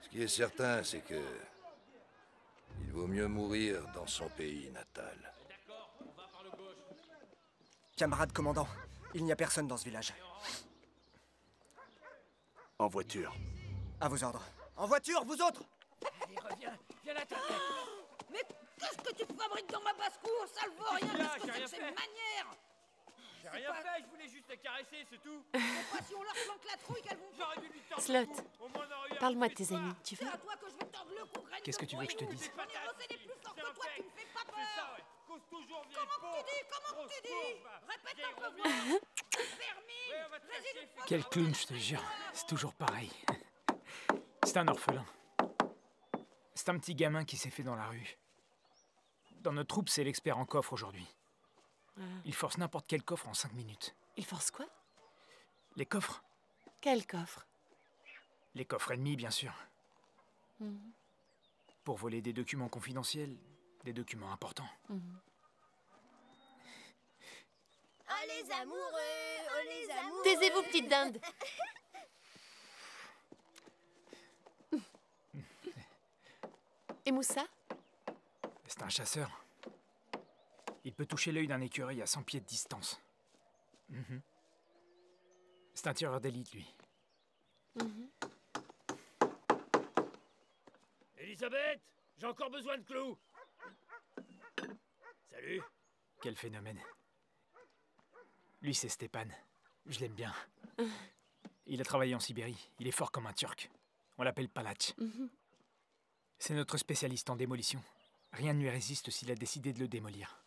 [SPEAKER 10] Ce qui est certain, c'est que... il vaut mieux mourir dans son pays natal.
[SPEAKER 8] Camarade commandant, il n'y a personne dans ce village.
[SPEAKER 9] En voiture.
[SPEAKER 8] À vos ordres. En voiture, vous autres!
[SPEAKER 6] Allez, reviens, viens là, t'inquiète.
[SPEAKER 20] Mais qu'est-ce que tu fabriques dans ma basse-cour, sale vaurien?
[SPEAKER 6] Là,
[SPEAKER 20] Qu'est-ce que
[SPEAKER 6] j'ai
[SPEAKER 20] c'est
[SPEAKER 6] rien
[SPEAKER 20] que ces
[SPEAKER 6] fait.
[SPEAKER 20] manières?
[SPEAKER 6] J'ai rien fait, je voulais juste les caresser, c'est tout.
[SPEAKER 20] Pourquoi si on leur planque la trouille qu'elles vont...
[SPEAKER 6] J'aurais dû lui tordre
[SPEAKER 18] Slot,
[SPEAKER 6] le cou. Au moins, on aurait eu un
[SPEAKER 18] parle-moi de
[SPEAKER 6] peu
[SPEAKER 18] tes amis, tu veux?
[SPEAKER 20] C'est à toi que je vais tordre le cou, graine
[SPEAKER 11] Qu'est-ce que
[SPEAKER 20] de
[SPEAKER 11] tu veux que je te
[SPEAKER 20] voyou.
[SPEAKER 11] dise?
[SPEAKER 20] On est recédé plus fort que toi, tu me fais pas
[SPEAKER 6] C'est ça,
[SPEAKER 20] peur.
[SPEAKER 6] ouais. Cause toujours, vieille
[SPEAKER 20] Comment
[SPEAKER 6] peau.
[SPEAKER 20] tu dis? Comment
[SPEAKER 6] Grosse
[SPEAKER 20] tu dis?
[SPEAKER 6] courbe, va.
[SPEAKER 20] Répète
[SPEAKER 6] Vieille
[SPEAKER 20] un peu
[SPEAKER 6] Romy.
[SPEAKER 20] voir. Vermine.
[SPEAKER 6] Ouais, on va te
[SPEAKER 20] Vas-y,
[SPEAKER 6] cacher,
[SPEAKER 20] une fois.
[SPEAKER 11] Quel clown, je te jure. C'est toujours pareil. C'est un orphelin. C'est un petit gamin qui s'est fait dans la rue. Dans notre troupe, c'est l'expert en coffre aujourd'hui. Il force n'importe quel coffre en 5 minutes.
[SPEAKER 18] Il force quoi?
[SPEAKER 11] Les coffres?
[SPEAKER 18] Quel coffre?
[SPEAKER 11] Les coffres ennemis, bien sûr.
[SPEAKER 18] Mhm.
[SPEAKER 11] Pour voler des documents confidentiels, des documents importants.
[SPEAKER 18] Mhm.
[SPEAKER 21] Oh les amoureux, oh les amoureux.
[SPEAKER 18] Taisez-vous, petite dinde. Et Moussa?
[SPEAKER 11] C'est un chasseur. Il peut toucher l'œil d'un écureuil à 100 pieds de distance. Mhm. C'est un tireur d'élite, lui.
[SPEAKER 18] Mhm.
[SPEAKER 17] Elisabeth, j'ai encore besoin de clous. Salut.
[SPEAKER 11] Quel phénomène. Lui, c'est Stéphane. Je l'aime bien. Il a travaillé en Sibérie. Il est fort comme un Turc. On l'appelle Palach.
[SPEAKER 18] Mhm.
[SPEAKER 11] C'est notre spécialiste en démolition. Rien ne lui résiste s'il a décidé de le démolir.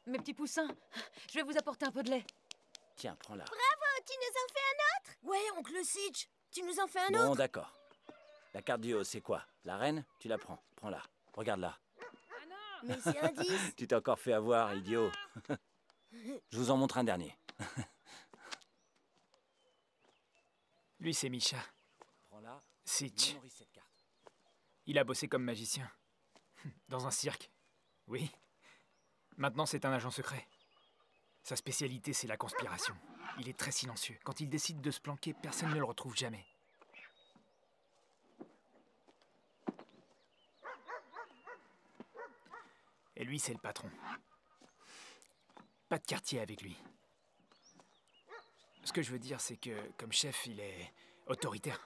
[SPEAKER 14] Mes petits poussins, je vais vous apporter un peu de lait.
[SPEAKER 12] Tiens, prends-la.
[SPEAKER 21] Bravo, tu nous en fais un autre? Ouais, oncle Sitch, tu nous en fais un autre?
[SPEAKER 12] Bon, d'accord. La carte du haut, c'est quoi? La reine? Tu la prends. Prends-la. Regarde-la.
[SPEAKER 21] Mais c'est un 10.
[SPEAKER 12] Tu t'es encore fait avoir, idiot. Je vous en montre un dernier.
[SPEAKER 11] Lui, c'est Misha.
[SPEAKER 12] Prends-la.
[SPEAKER 11] Sitch.
[SPEAKER 12] Mémorise cette carte.
[SPEAKER 11] Il a bossé comme magicien. Dans un cirque. Oui. Maintenant, c'est un agent secret. Sa spécialité, c'est la conspiration. Il est très silencieux. Quand il décide de se planquer, personne ne le retrouve jamais. Et lui, c'est le patron. Pas de quartier avec lui. Ce que je veux dire, c'est que, comme chef, il est autoritaire.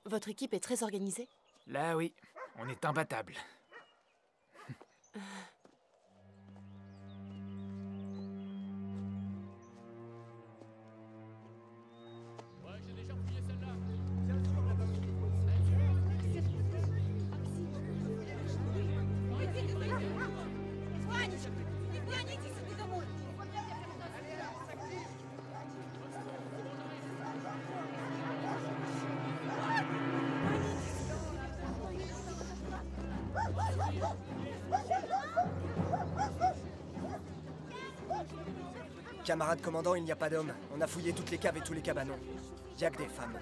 [SPEAKER 16] Votre équipe est très organisée?
[SPEAKER 11] Là, oui. On est imbattable.
[SPEAKER 8] Camarade commandant, il n'y a pas d'hommes. On a fouillé toutes les caves et tous les cabanons. Y a que des femmes.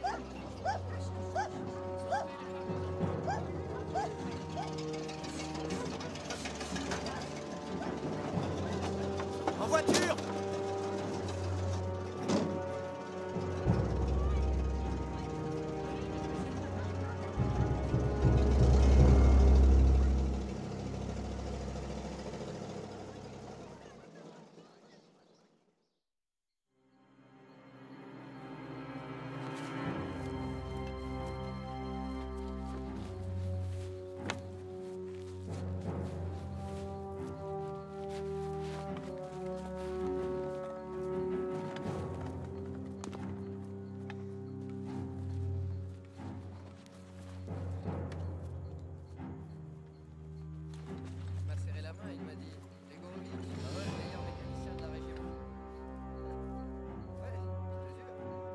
[SPEAKER 8] En voiture!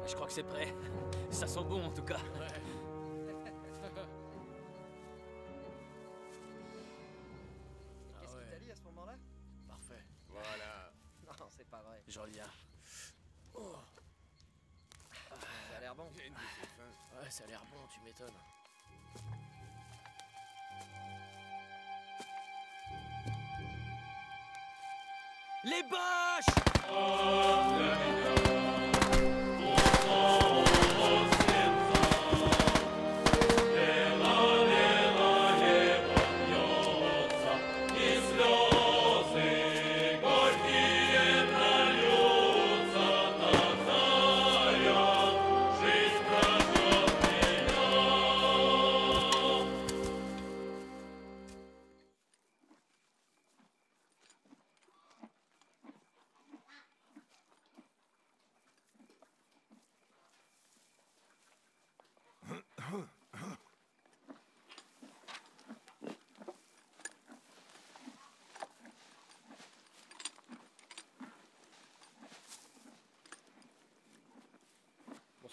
[SPEAKER 6] Je crois que c'est prêt. Ça sent bon en tout cas.
[SPEAKER 8] Qu'est-ce qu'il t'a dit à ce moment-là?
[SPEAKER 2] Parfait.
[SPEAKER 13] Voilà.
[SPEAKER 8] Non, c'est pas vrai.
[SPEAKER 2] J'en lis un. Oh.
[SPEAKER 8] Ça a l'air bon.
[SPEAKER 13] J'ai une petite faim.
[SPEAKER 2] Ouais, ça a l'air bon, tu m'étonnes.
[SPEAKER 6] Les boches!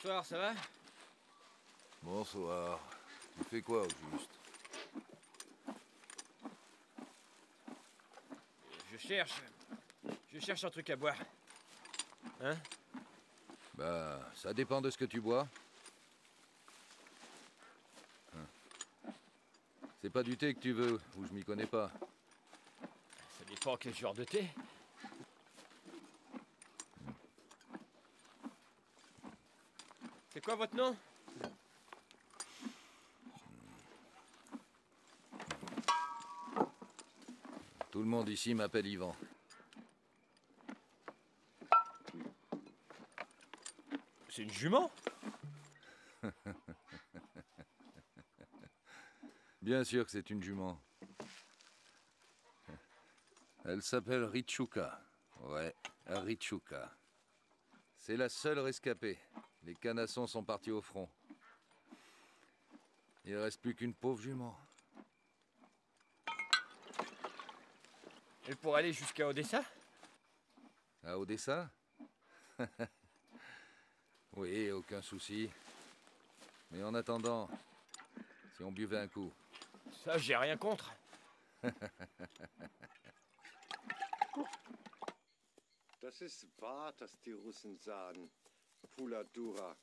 [SPEAKER 6] Bonsoir, ça va?
[SPEAKER 10] Bonsoir. Tu fais quoi au juste?
[SPEAKER 6] Je cherche un truc à boire. Hein?
[SPEAKER 10] Bah, ça dépend de ce que tu bois. C'est pas du thé que tu veux, ou je m'y connais pas.
[SPEAKER 6] Ça dépend quel genre de thé. C'est quoi votre nom?
[SPEAKER 10] Tout le monde ici m'appelle Ivan.
[SPEAKER 6] C'est une jument?
[SPEAKER 10] Bien sûr que c'est une jument. Elle s'appelle Richuka. Ouais, Richuka. C'est la seule rescapée. Les canassons sont partis au front. Il reste plus qu'une pauvre jument.
[SPEAKER 6] Et pour aller jusqu'à Odessa?
[SPEAKER 10] À Odessa? Oui, aucun souci. Mais en attendant, si on buvait un coup.
[SPEAKER 6] Ça, j'ai rien contre.
[SPEAKER 19] Das ist wahr, dass die Russen sagen. Puladura.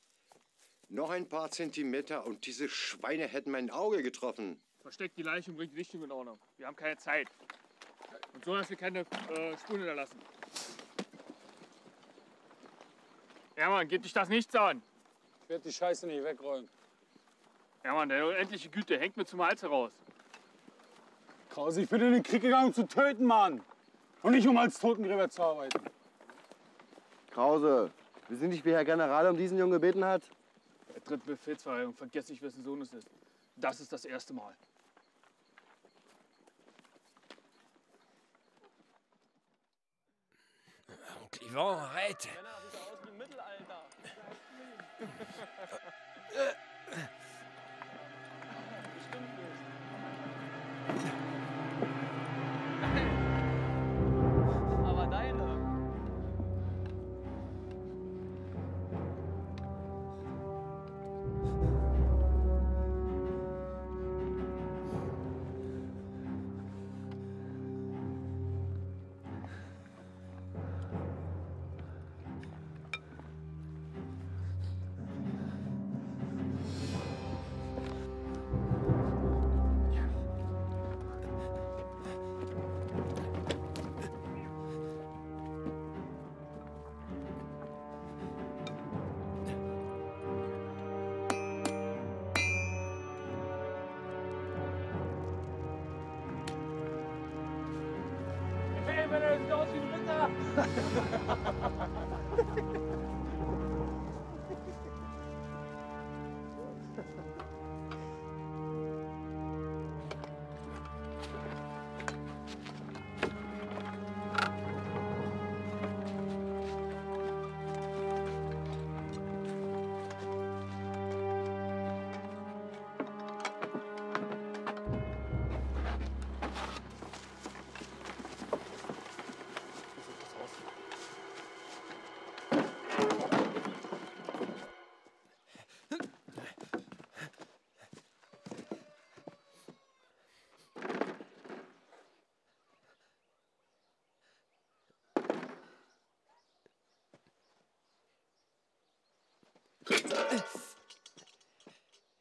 [SPEAKER 19] Noch ein paar Zentimeter und diese Schweine hätten mein Auge getroffen.
[SPEAKER 2] Versteckt die Leiche und bringt die Richtung in Ordnung. Wir haben keine Zeit. Und so, dass wir keine Spuren hinterlassen. Hermann, geht dich das nichts an?
[SPEAKER 22] Ich werde die Scheiße nicht wegräumen.
[SPEAKER 2] Hermann, deine unendliche Güte hängt mir zum Hals heraus.
[SPEAKER 22] Krause, ich bin in den Krieg gegangen, um zu töten, Mann. Und nicht, um als Totengräber zu arbeiten.
[SPEAKER 23] Krause, wissen Sie nicht, wie Herr General um diesen Jungen gebeten hat?
[SPEAKER 2] Er tritt Befehlsverweigerung, vergesst nicht, wessen Sohn es ist. Das ist das erste Mal.
[SPEAKER 6] Oncle Ivan, arrête!
[SPEAKER 2] Aber deine.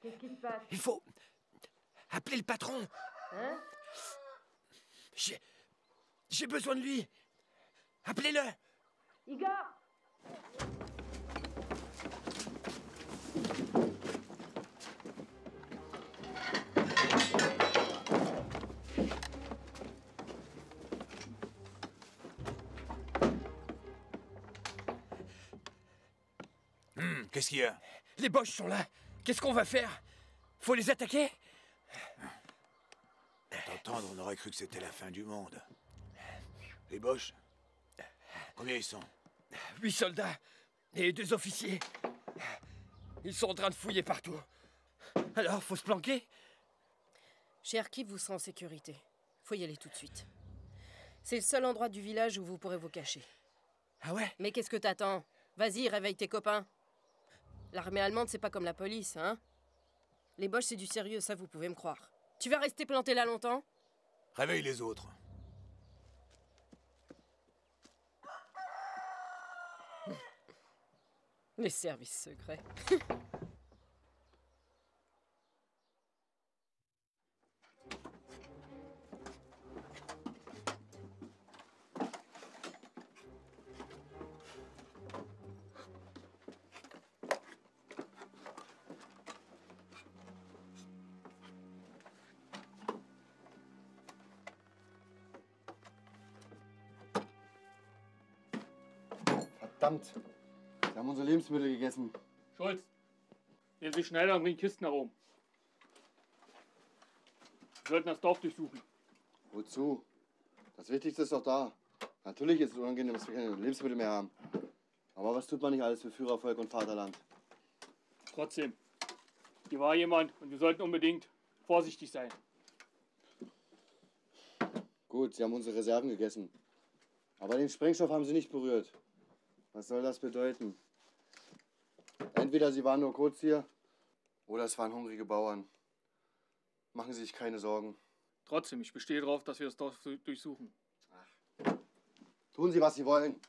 [SPEAKER 18] Qu'est-ce qui se passe?
[SPEAKER 6] Il faut appeler le patron.
[SPEAKER 18] Hein?
[SPEAKER 6] J'ai besoin de lui. Appelez-le.
[SPEAKER 18] Igor!
[SPEAKER 3] Qu'est-ce qu'il y a?
[SPEAKER 6] Les Boches sont là. Qu'est-ce qu'on va faire? Faut les attaquer?
[SPEAKER 3] À t'entendre, on aurait cru que c'était la fin du monde. Les Boches? Combien ils sont?
[SPEAKER 6] 8 soldats et 2 officiers. Ils sont en train de fouiller partout. Alors, faut se planquer?
[SPEAKER 24] Chez Kharkiv, vous serez en sécurité. Faut y aller tout de suite. C'est le seul endroit du village où vous pourrez vous cacher.
[SPEAKER 6] Ah ouais?
[SPEAKER 24] Mais qu'est-ce que t'attends? Vas-y, réveille tes copains. L'armée allemande, c'est pas comme la police, hein? Les Boches, c'est du sérieux, ça vous pouvez me croire. Tu vas rester planté là longtemps?
[SPEAKER 3] Réveille les autres.
[SPEAKER 24] Les services secrets.
[SPEAKER 23] Verdammt! Wir haben unsere Lebensmittel gegessen.
[SPEAKER 2] Schulz, nehmen Sie schneller und bringen Kisten nach oben. Wir sollten das Dorf durchsuchen.
[SPEAKER 23] Wozu? Das Wichtigste ist doch da. Natürlich ist es unangenehm, dass wir keine Lebensmittel mehr haben. Aber was tut man nicht alles für Führervolk und Vaterland?
[SPEAKER 2] Trotzdem, hier war jemand und wir sollten unbedingt vorsichtig sein.
[SPEAKER 23] Gut, sie haben unsere Reserven gegessen. Aber den Sprengstoff haben sie nicht berührt. Was soll das bedeuten? Entweder sie waren nur kurz hier, oder es waren hungrige Bauern. Machen Sie sich keine Sorgen.
[SPEAKER 2] Trotzdem, ich bestehe darauf, dass wir das Dorf durchsuchen.
[SPEAKER 23] Tun Sie, was Sie wollen.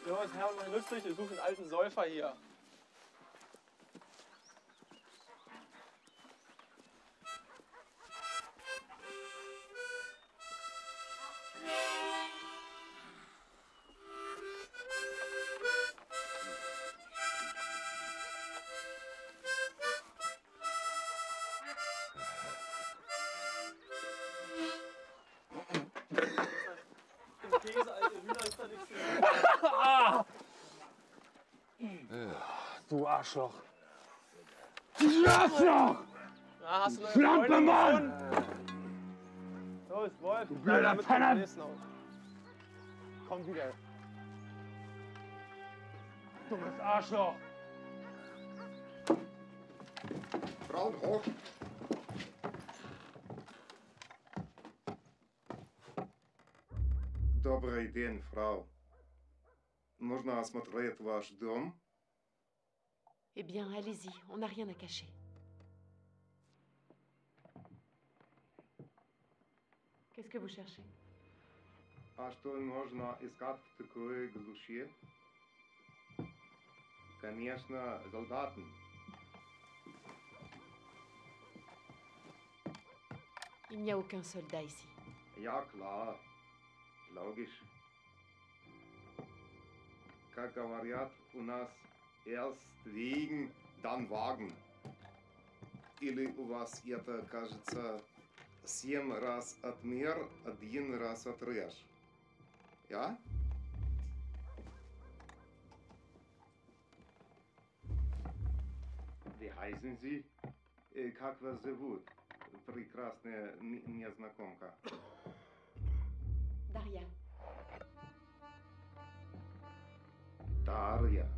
[SPEAKER 1] Jungs, Herr und lustig, wir suchen einen alten Säufer hier.
[SPEAKER 22] Du Arschloch! Du Arschloch!
[SPEAKER 1] Na, hast du eine
[SPEAKER 22] Schlampe,
[SPEAKER 1] Freundin
[SPEAKER 22] Mann!
[SPEAKER 1] gefunden? Los, Wolf,
[SPEAKER 22] Du blöder
[SPEAKER 1] mit
[SPEAKER 22] Penner!
[SPEAKER 1] zum nächsten Haus.
[SPEAKER 22] Komm wieder! Dummes Arschloch!
[SPEAKER 19] Frauen hoch!
[SPEAKER 4] Добрый день, фрау. Можно осмотреть ваш дом?
[SPEAKER 16] Eh bien, allez-y, on n'a rien à cacher. Qu'est-ce que vous cherchez?
[SPEAKER 4] А что можно искать в такой глуши? Конечно, солдаты.
[SPEAKER 16] Il n'y a aucun soldat ici.
[SPEAKER 4] Ja, klar. Logisch. Как говорят у нас, erst Wegen, dann Wagen. Или у вас это, кажется, 7 раз отмер, 1 раз отрежь. Ja? Wie heißen Sie? Как вас зовут? Прекрасная незнакомка.
[SPEAKER 16] Daria.
[SPEAKER 4] Daria.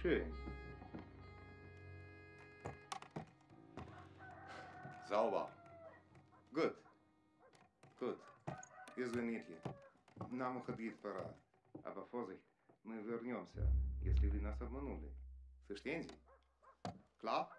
[SPEAKER 4] Schön. Sauber. Gut. Gut. Извините. Нам уходить пора. Aber Vorsicht, мы вернемся, если вы нас обманули. Verstehen Sie? Klar?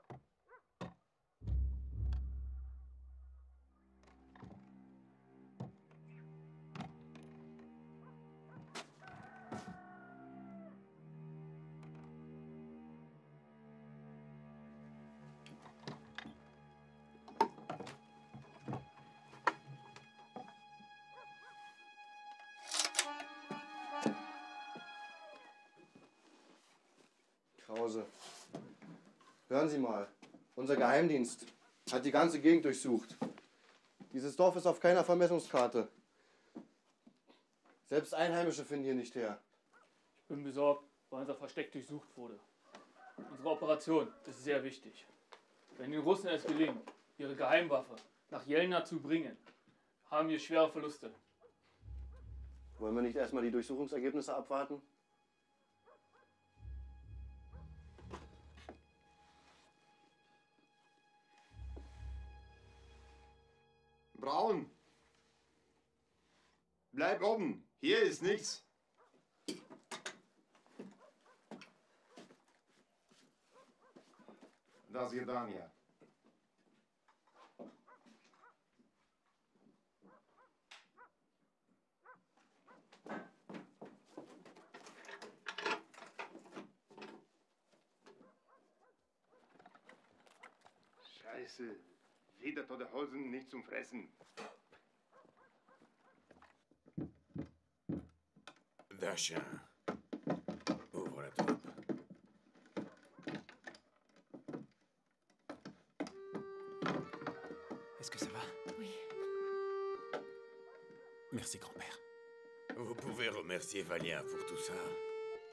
[SPEAKER 23] Krause. Hören Sie mal. Unser Geheimdienst hat die ganze Gegend durchsucht. Dieses Dorf ist auf keiner Vermessungskarte. Selbst Einheimische finden hier nicht her.
[SPEAKER 2] Ich bin besorgt, weil unser Versteck durchsucht wurde. Unsere Operation ist sehr wichtig. Wenn den Russen es gelingt, ihre Geheimwaffe nach Jelna zu bringen, haben wir schwere Verluste.
[SPEAKER 23] Wollen wir nicht erstmal die Durchsuchungsergebnisse abwarten?
[SPEAKER 4] Braun! Bleib oben! Hier ist nichts! До свидания. Scheiße. Wieder Todeholzen nicht zum Fressen.
[SPEAKER 3] Dasha, ouvre la trappe.
[SPEAKER 11] Est-ce que ça va?
[SPEAKER 16] Oui.
[SPEAKER 5] Merci, grand-père.
[SPEAKER 3] Vous pouvez remercier Valia pour tout ça.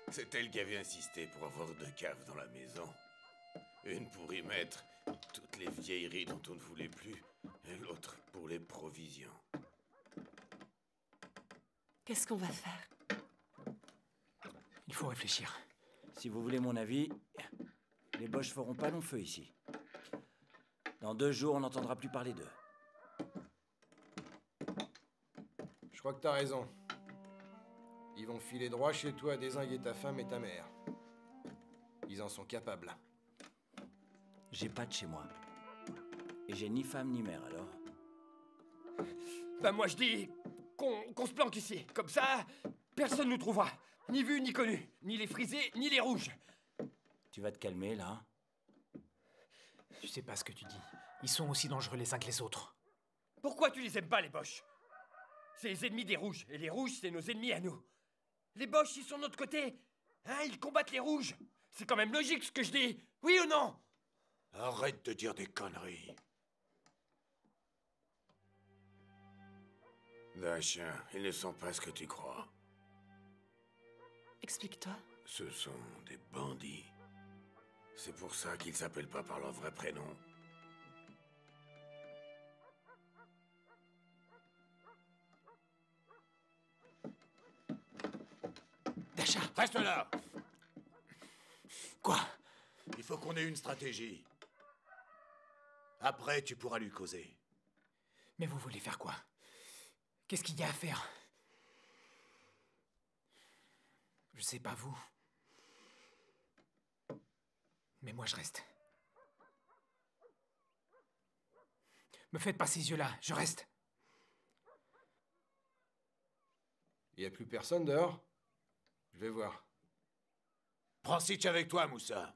[SPEAKER 3] C'est elle qui avait insisté pour avoir 2 caves dans la maison. Une pour y mettre toutes les vieilleries dont on ne voulait plus, et l'autre pour les provisions.
[SPEAKER 16] Qu'est-ce qu'on va faire?
[SPEAKER 11] Il faut réfléchir.
[SPEAKER 12] Si vous voulez mon avis, Les Boches feront pas long feu ici. Dans 2 jours, on n'entendra plus parler d'eux.
[SPEAKER 13] Je crois que t'as raison. Ils vont filer droit chez toi, dézinguer ta femme et ta mère. Ils en sont capables.
[SPEAKER 12] J'ai pas de chez moi. Et j'ai ni femme ni mère, alors.
[SPEAKER 6] Bah moi je dis qu'on se planque ici. Comme ça, personne nous trouvera. Ni vu ni connu. Ni les frisés, ni les rouges.
[SPEAKER 12] Tu vas te calmer, là?
[SPEAKER 11] Tu sais pas ce que tu dis. Ils sont aussi dangereux les uns que les autres.
[SPEAKER 6] Pourquoi tu les aimes pas, les Boches? C'est les ennemis des rouges. Et les rouges, c'est nos ennemis à nous. Les Boches, ils sont de notre côté. Hein, ils combattent les rouges. C'est quand même logique ce que je dis. Oui ou non?
[SPEAKER 3] Arrête de dire des conneries.
[SPEAKER 10] Dachien, ils ne sont pas ce que tu crois.
[SPEAKER 16] Explique-toi.
[SPEAKER 10] Ce sont des bandits. C'est pour ça qu'ils s'appellent pas par leur vrai prénom.
[SPEAKER 11] Dacha!
[SPEAKER 3] Reste là!
[SPEAKER 11] Quoi?
[SPEAKER 3] Il faut qu'on ait une stratégie. Après, tu pourras lui causer.
[SPEAKER 11] Mais vous voulez faire quoi? Qu'est-ce qu'il y a à faire? Je sais pas vous. Mais moi je reste. Me faites pas ces yeux-là, je reste.
[SPEAKER 13] Y a plus personne dehors? Je vais voir.
[SPEAKER 3] Prends Sitch avec toi, Moussa.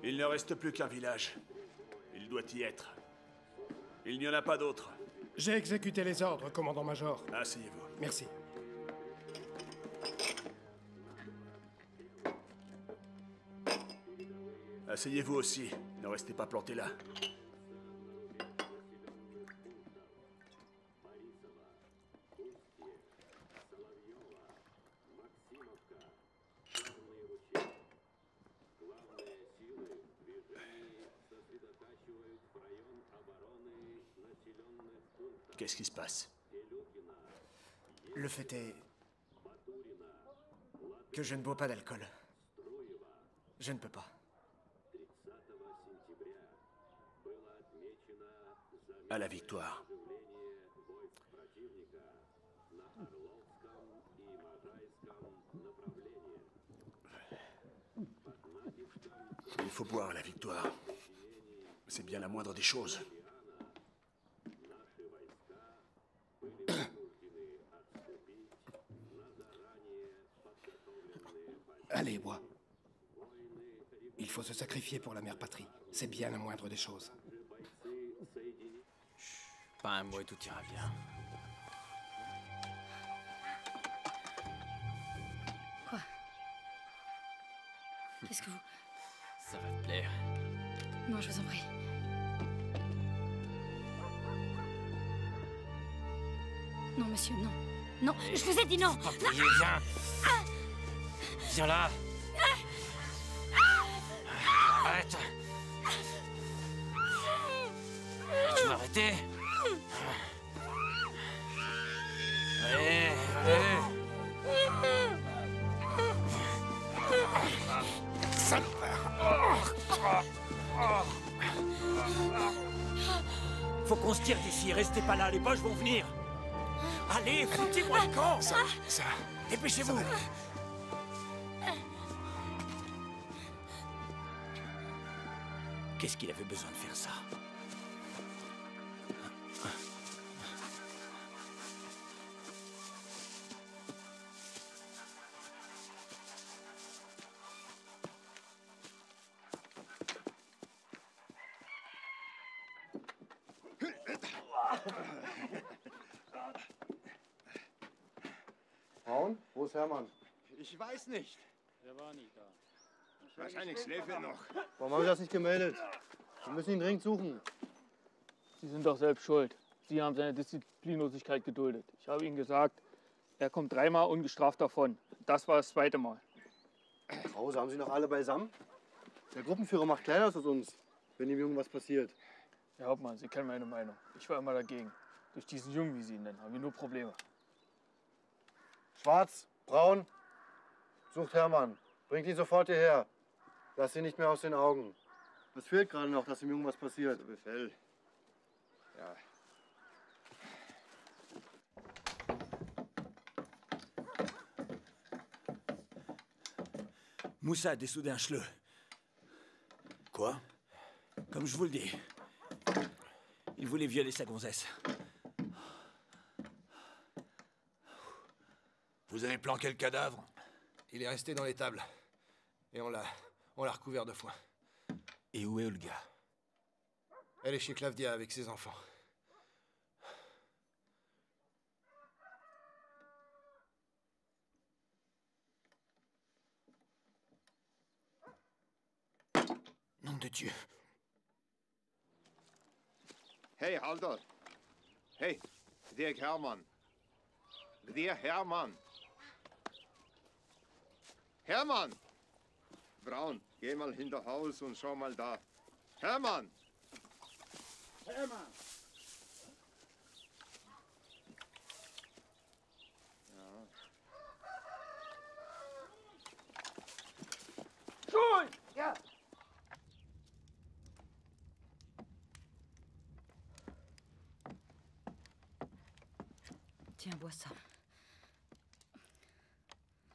[SPEAKER 7] Il ne reste plus qu'un village. Il doit y être. Il n'y en a pas d'autre.
[SPEAKER 9] J'ai exécuté les ordres, commandant-major.
[SPEAKER 7] Asseyez-vous.
[SPEAKER 9] Merci.
[SPEAKER 7] Asseyez-vous aussi. Ne restez pas plantés là. Qu'est-ce qui se passe?
[SPEAKER 9] Le fait est que je ne bois pas d'alcool. Je ne peux pas.
[SPEAKER 7] À la victoire. Il faut boire à la victoire. C'est bien la moindre des choses.
[SPEAKER 9] Allez, bois. Il faut se sacrifier pour la mère patrie. C'est bien la moindre des choses.
[SPEAKER 12] Pas un mot et tout ira bien.
[SPEAKER 14] Quoi? Qu'est-ce que vous...
[SPEAKER 12] Ça va te plaire.
[SPEAKER 14] Non, je vous en prie. Non, monsieur, non. Non, je vous ai dit non.
[SPEAKER 12] Oh, viens. Viens là. Arrête. Tu vas arrêter? Allez, allez. Faut qu'on se tire d'ici, restez pas là, les Boches vont venir. Allez, foutez-moi le camp.
[SPEAKER 9] Ça,
[SPEAKER 12] dépêchez-vous. Qu'est-ce qu'il avait besoin de faire ça?
[SPEAKER 23] Braun, wo ist Hermann?
[SPEAKER 15] Ich weiß nicht.
[SPEAKER 22] Er war nie da.
[SPEAKER 15] Wahrscheinlich schläft er noch.
[SPEAKER 23] Warum haben Sie das nicht gemeldet? Wir müssen ihn dringend suchen.
[SPEAKER 1] Sie sind doch selbst schuld. Sie haben seine Disziplinlosigkeit geduldet. Ich habe Ihnen gesagt, er kommt 3-mal ungestraft davon. Das war das 2. Mal.
[SPEAKER 23] Krause, haben Sie noch alle beisammen? Der Gruppenführer macht Kleiders aus uns, wenn ihm irgendwas passiert.
[SPEAKER 1] Herr Hauptmann, Sie kennen meine Meinung. Ich war immer dagegen. Durch diesen Jungen, wie Sie ihn nennen, haben wir nur Probleme.
[SPEAKER 23] Schwarz, Braun, sucht Hermann. Bringt ihn sofort hierher. Lass ihn nicht mehr aus den Augen. Was fehlt gerade noch, dass ihm irgendwas passiert?
[SPEAKER 19] Befehl. Ja.
[SPEAKER 12] Moussa a dessoudé un chleu.
[SPEAKER 3] Quoi?
[SPEAKER 12] Comme je vous le dis. Il voulait violer sa gonzesse.
[SPEAKER 3] Vous avez planqué le cadavre?
[SPEAKER 13] Il est resté dans l'étable. Et on l'a recouvert de foin.
[SPEAKER 12] Et où est Olga?
[SPEAKER 13] Elle est chez Klavdia avec ses enfants.
[SPEAKER 12] Nom de Dieu.
[SPEAKER 15] Hey, Halder. Hey, Dirk Hermann. Der Hermann. Hermann! Braun, geh mal hinter Haus und schau mal da. Hermann! Hermann! Ja.
[SPEAKER 1] Schon! Ja!
[SPEAKER 14] Tiens, bois ça.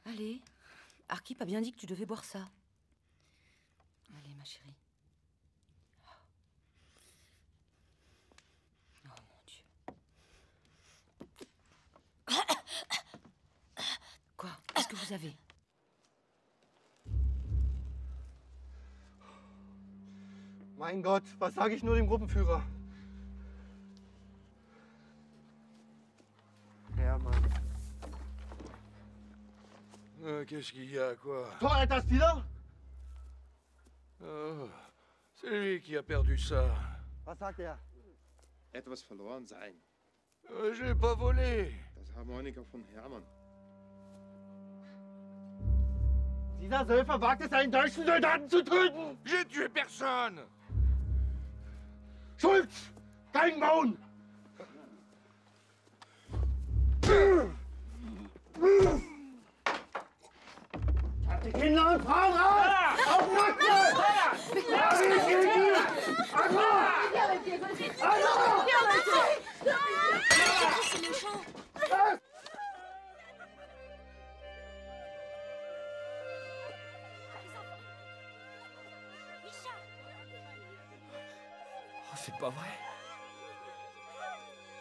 [SPEAKER 14] Allez. Arkip a bien dit que tu devais boire ça. Allez, ma chérie. Oh, mon Dieu. Quoi? Qu'est-ce que vous avez?
[SPEAKER 23] Mein Gott, was sage ich nur dem Gruppenführer? Hermann.
[SPEAKER 10] Qu'est-ce qu'il y a, quoi?
[SPEAKER 23] Toi, etwas wieder?
[SPEAKER 10] Oh, c'est lui qui a perdu ça.
[SPEAKER 23] Was sagt er?
[SPEAKER 15] Etwas verloren sein.
[SPEAKER 10] Je l'ai pas volé.
[SPEAKER 15] Das Harmonika von Hermann.
[SPEAKER 23] Dieser Söldner wagt es, einen deutschen Soldaten zu töten!
[SPEAKER 10] J'ai tué personne!
[SPEAKER 23] Schulz! Geigenbauen! Die Kinder und Frauen raus! Auf den Nacken!
[SPEAKER 6] Oh, c'est pas vrai.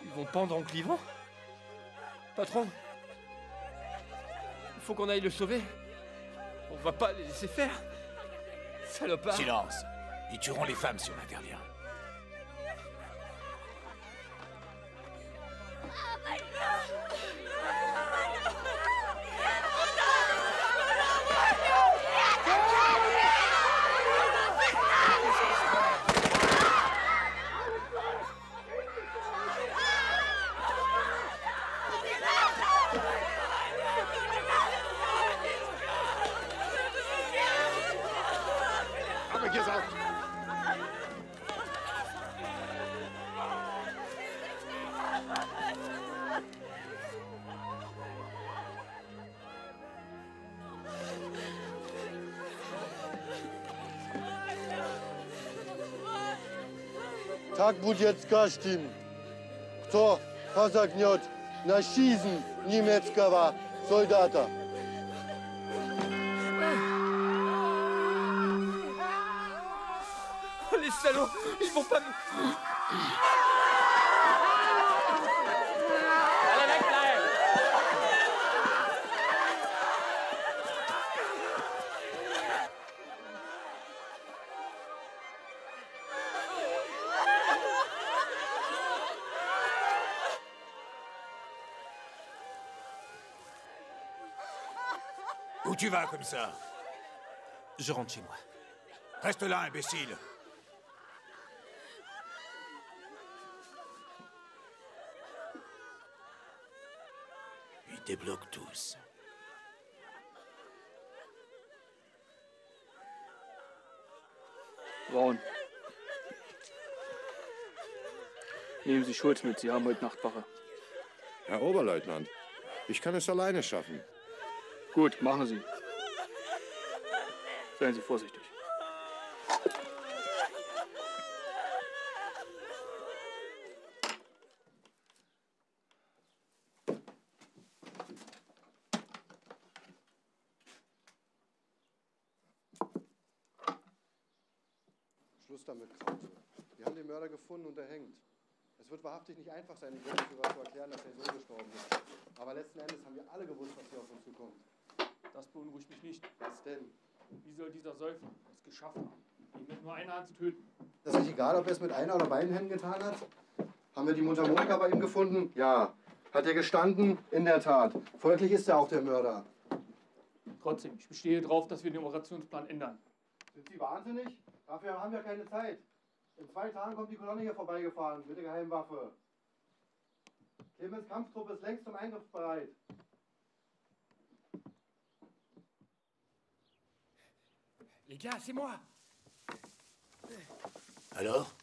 [SPEAKER 6] Ils vont pendre en clivant? Patron, il faut qu'on aille le sauver. On va pas les laisser faire. Salopard.
[SPEAKER 3] Silence. Ils tueront les femmes si on intervient.
[SPEAKER 23] Tak будет каждым, кто разогнет на жизнь немецкого солдата.
[SPEAKER 6] Oh, les salauds, ils vont pas nous... Allez, mec, là!
[SPEAKER 3] Où tu vas comme ça?
[SPEAKER 5] Je rentre chez moi.
[SPEAKER 3] Reste là, imbécile. Ils débloquent tous.
[SPEAKER 1] Braun. Nehmen Sie Schulz mit, Sie haben heute Nachtwache.
[SPEAKER 8] Herr Oberleutnant,
[SPEAKER 19] Ich kann es alleine schaffen.
[SPEAKER 1] Gut, machen Sie. Seien Sie vorsichtig.
[SPEAKER 23] Schluss damit, Krause. Wir haben den Mörder gefunden und erhängt. Es wird wahrhaftig nicht einfach sein, dem Gruppenführer zu erklären, dass sein Sohn gestorben ist. Aber letzten Endes haben wir alle gewusst, was hier auf uns zukommt.
[SPEAKER 1] Das beunruhigt mich nicht.
[SPEAKER 23] Was denn?
[SPEAKER 1] Wie soll dieser Säufer es geschaffen haben, ihn mit nur einer Hand zu töten?
[SPEAKER 23] Das ist nicht egal, ob er es mit einer oder beiden Händen getan hat? Haben wir die Mundharmonika bei ihm gefunden? Ja. Hat er gestanden? In der Tat. Folglich ist er auch der Mörder.
[SPEAKER 1] Trotzdem, ich bestehe darauf, dass wir den Operationsplan ändern.
[SPEAKER 23] Sind Sie wahnsinnig? Dafür haben wir keine Zeit. In 2 Tagen kommt die Kolonne hier vorbeigefahren mit der Geheimwaffe. Clemens Kampftruppe ist längst zum Eingriff bereit.
[SPEAKER 2] Les gars, c'est moi.
[SPEAKER 12] Alors?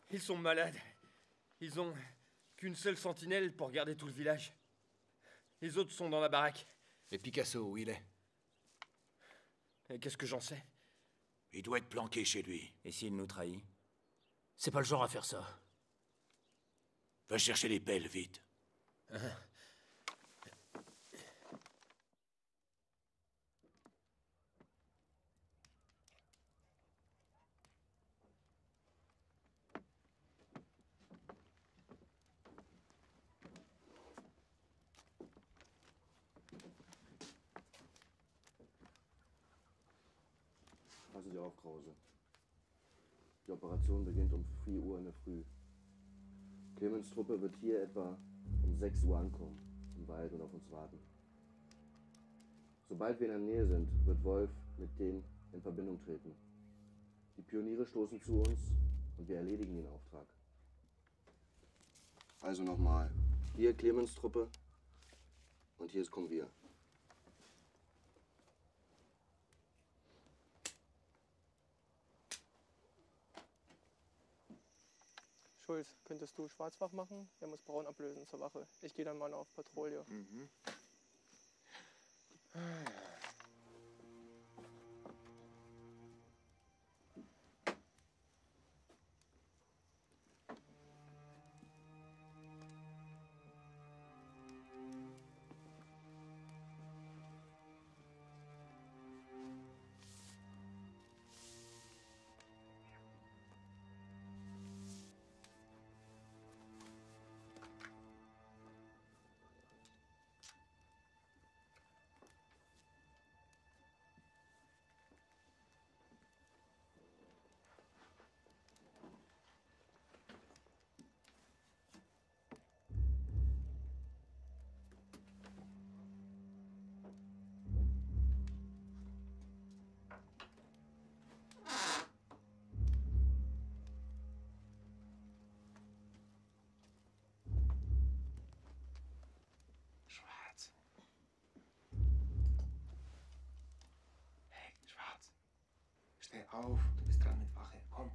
[SPEAKER 6] Ils sont malades. Ils ont qu'une seule sentinelle pour garder tout le village. Les autres sont dans la baraque.
[SPEAKER 13] Et Picasso, où il est?
[SPEAKER 6] Et qu'est-ce que j'en sais?
[SPEAKER 3] Il doit être planqué chez lui.
[SPEAKER 12] Et s'il nous trahit?
[SPEAKER 11] C'est pas le genre à faire ça.
[SPEAKER 3] Va chercher les pelles, vite.
[SPEAKER 23] Passen Sie auf, Krause. Die Operation beginnt um 4 Uhr in der Früh. Clemens Truppe wird hier etwa um 6 Uhr ankommen, im Wald und auf uns warten. Sobald wir in der Nähe sind, wird Wolf mit denen in Verbindung treten. Die Pioniere stoßen zu uns und wir erledigen den Auftrag. Also nochmal. Hier Clemens Truppe und hier ist Convir.
[SPEAKER 8] Schulz, könntest du Schwarzfach machen? Er muss Braun ablösen zur Wache. Ich gehe dann mal auf Patrouille.
[SPEAKER 17] Schwarz. Hey, Schwarz. Steh auf, du bist dran mit Wache. Komm.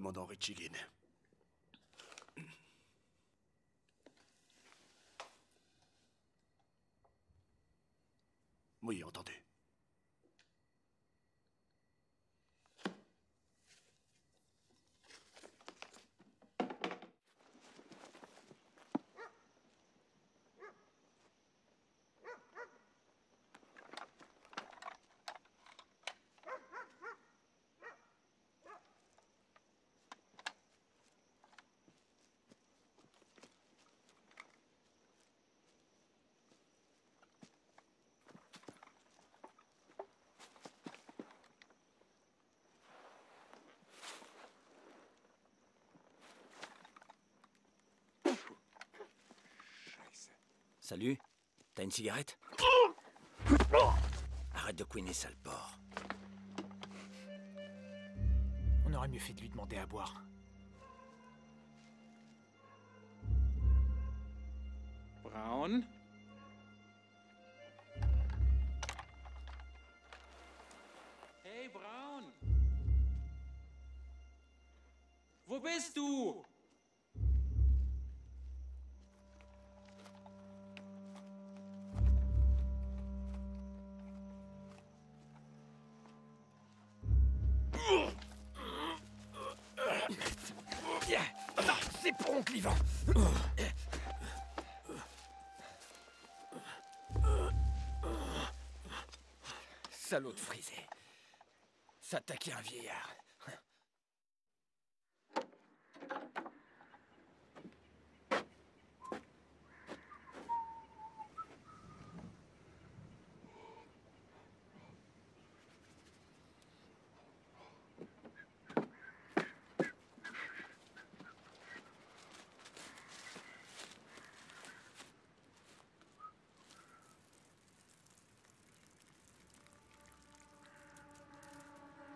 [SPEAKER 7] Commandant Ritchigin. Oui, entendu.
[SPEAKER 12] Salut, t'as une cigarette? Arrête de couiner, sale porc.
[SPEAKER 11] On aurait mieux fait de lui demander à boire.
[SPEAKER 18] Braun? Hey, Braun! Wo bist du?
[SPEAKER 12] C'est pour oncle Ivan. Salaud de frisé. S'attaquer à un vieillard.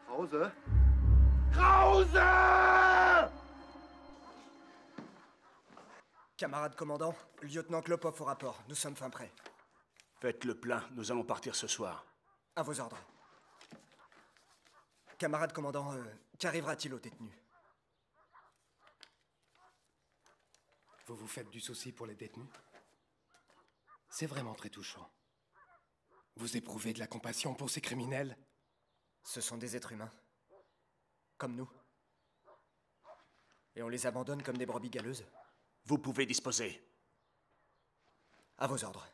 [SPEAKER 23] Krause? Krause!
[SPEAKER 20] Camarade commandant, lieutenant Klopov au rapport. Nous sommes fin prêts.
[SPEAKER 7] Faites le plein, nous allons partir ce soir.
[SPEAKER 20] À vos ordres. Camarade commandant, qu'arrivera-t-il aux détenus?
[SPEAKER 9] Vous vous faites du souci pour les détenus? C'est vraiment très touchant. Vous éprouvez de la compassion pour ces criminels?
[SPEAKER 20] Ce sont des êtres humains. Comme nous. Et on les abandonne comme des brebis galeuses.
[SPEAKER 7] Vous pouvez disposer.
[SPEAKER 20] À vos ordres.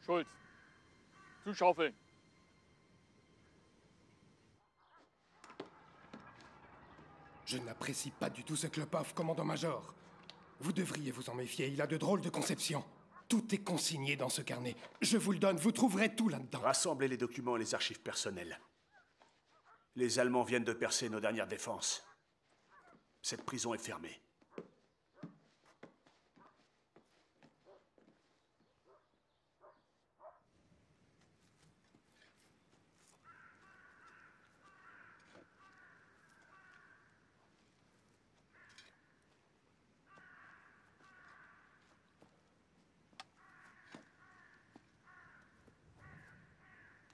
[SPEAKER 1] Schulz, zuschaufeln.
[SPEAKER 9] Je n'apprécie pas du tout ce Klopov, commandant-major. Vous devriez vous en méfier, il a de drôles de conceptions. Tout est consigné dans ce carnet. Je vous le donne, vous trouverez tout là-dedans.
[SPEAKER 7] Rassemblez les documents et les archives personnelles. Les Allemands viennent de percer nos dernières défenses. Cette prison est fermée.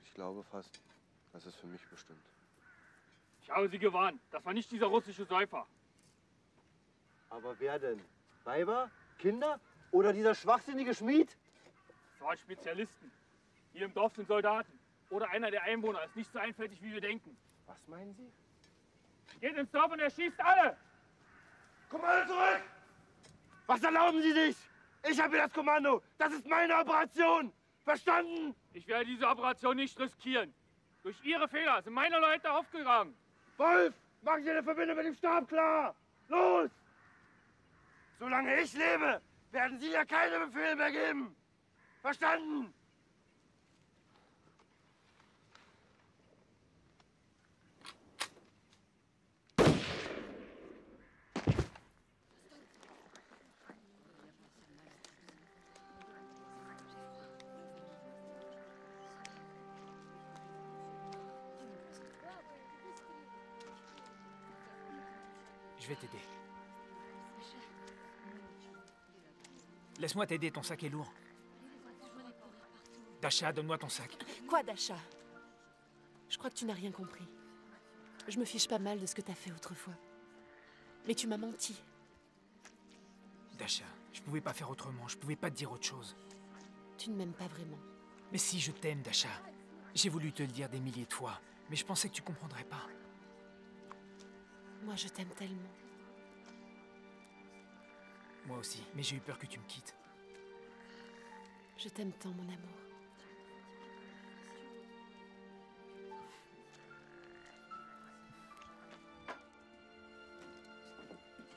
[SPEAKER 23] Ich glaube fast, das ist für mich bestimmt.
[SPEAKER 1] Ich habe Sie gewarnt. Das war nicht dieser russische Säufer.
[SPEAKER 23] Aber wer denn? Weiber? Kinder? Oder dieser schwachsinnige Schmied?
[SPEAKER 1] Das waren Spezialisten. Hier im Dorf sind Soldaten. Oder einer der Einwohner. Ist nicht so einfältig, wie wir denken.
[SPEAKER 23] Was meinen Sie?
[SPEAKER 1] Geht ins Dorf und erschießt alle!
[SPEAKER 23] Kommando zurück! Was erlauben Sie sich? Ich habe hier das Kommando. Das ist meine Operation. Verstanden?
[SPEAKER 1] Ich werde diese Operation nicht riskieren. Durch Ihre Fehler sind meine Leute aufgegangen.
[SPEAKER 23] Wolf, machen Sie eine Verbindung mit dem Stab klar. Los! Solange ich lebe, werden Sie ja keine Befehle mehr geben. Verstanden?
[SPEAKER 11] Je vais t'aider. Laisse-moi t'aider, ton sac est lourd. Dasha, donne-moi ton sac.
[SPEAKER 4] Quoi, Dasha? Je crois que tu n'as rien compris. Je me fiche pas mal de ce que t'as fait autrefois. Mais tu m'as menti.
[SPEAKER 11] Dasha, je pouvais pas faire autrement, je pouvais pas te dire autre chose.
[SPEAKER 4] Tu ne m'aimes pas vraiment.
[SPEAKER 11] Mais si, je t'aime, Dasha. J'ai voulu te le dire des milliers de fois, mais je pensais que tu comprendrais pas.
[SPEAKER 4] Moi, je t'aime tellement.
[SPEAKER 11] Moi aussi, mais j'ai eu peur que tu me quittes.
[SPEAKER 4] Je t'aime tant, mon amour.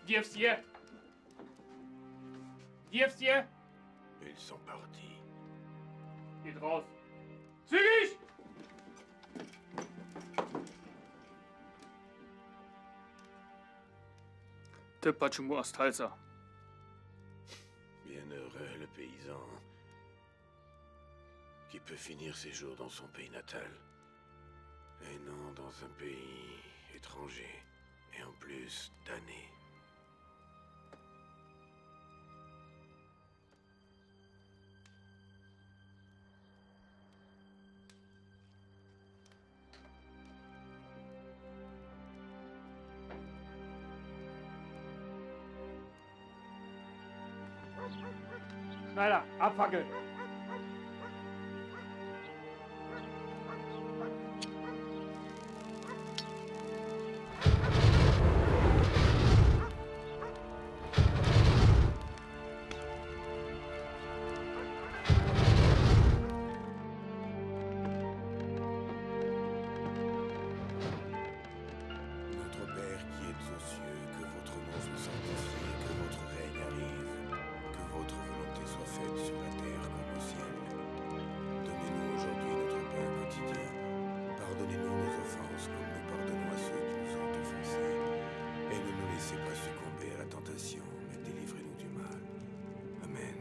[SPEAKER 1] Gib's hier! Gib's hier!
[SPEAKER 10] Ils sont partis.
[SPEAKER 1] Geht raus! Zügig! Te почему остался?
[SPEAKER 10] Bienheureux le paysan qui peut finir ses jours dans son pays natal et non dans un pays étranger et en plus damné.
[SPEAKER 1] Schneller, abfackeln!
[SPEAKER 10] Notre Père qui êtes aux cieux, que votre nom soit sanctifié, que votre règne arrive, que votre volonté soit faite sur la terre comme au ciel. Donnez-nous aujourd'hui notre pain quotidien. Pardonnez-nous nos offenses comme nous pardonnons à ceux qui nous ont offensés. Et ne nous laissez pas succomber à la tentation, mais délivrez-nous du mal. Amen.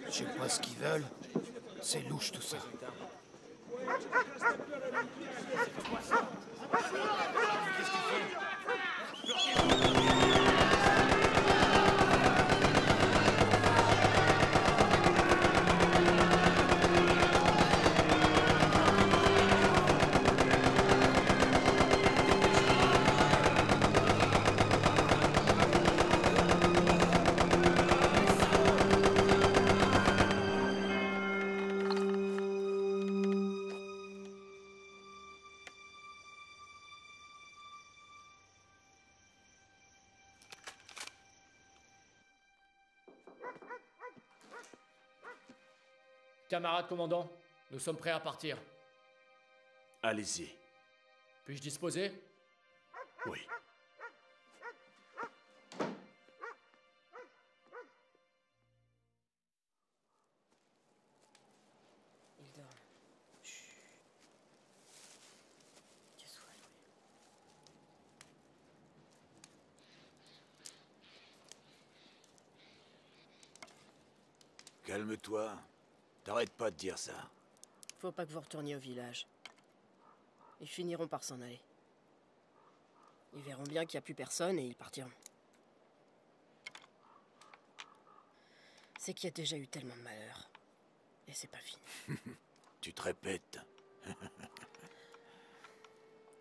[SPEAKER 9] Je sais pas ce qu'ils veulent. C'est louche tout ça.
[SPEAKER 2] Camarade commandant, nous sommes prêts à partir.
[SPEAKER 7] Allez-y.
[SPEAKER 2] Puis-je disposer?
[SPEAKER 7] Oui.
[SPEAKER 4] Il dort. Chut. Que soit joué.
[SPEAKER 3] Calme-toi. T'arrêtes pas de dire ça.
[SPEAKER 4] Faut pas que vous retourniez au village. Ils finiront par s'en aller. Ils verront bien qu'il n'y a plus personne et ils partiront. C'est qu'il y a déjà eu tellement de malheur. Et c'est pas fini.
[SPEAKER 3] Tu te répètes.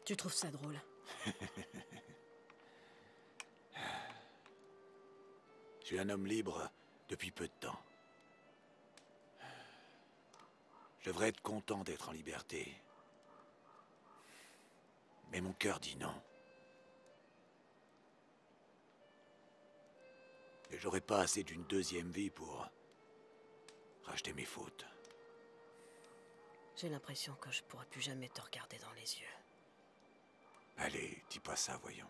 [SPEAKER 4] Tu trouves ça drôle?
[SPEAKER 3] Je suis un homme libre depuis peu de temps. Je devrais être content d'être en liberté. Mais mon cœur dit non. Et j'aurais pas assez d'une deuxième vie pour racheter mes fautes.
[SPEAKER 4] J'ai l'impression que je pourrais plus jamais te regarder dans les yeux.
[SPEAKER 3] Allez, dis pas ça, voyons.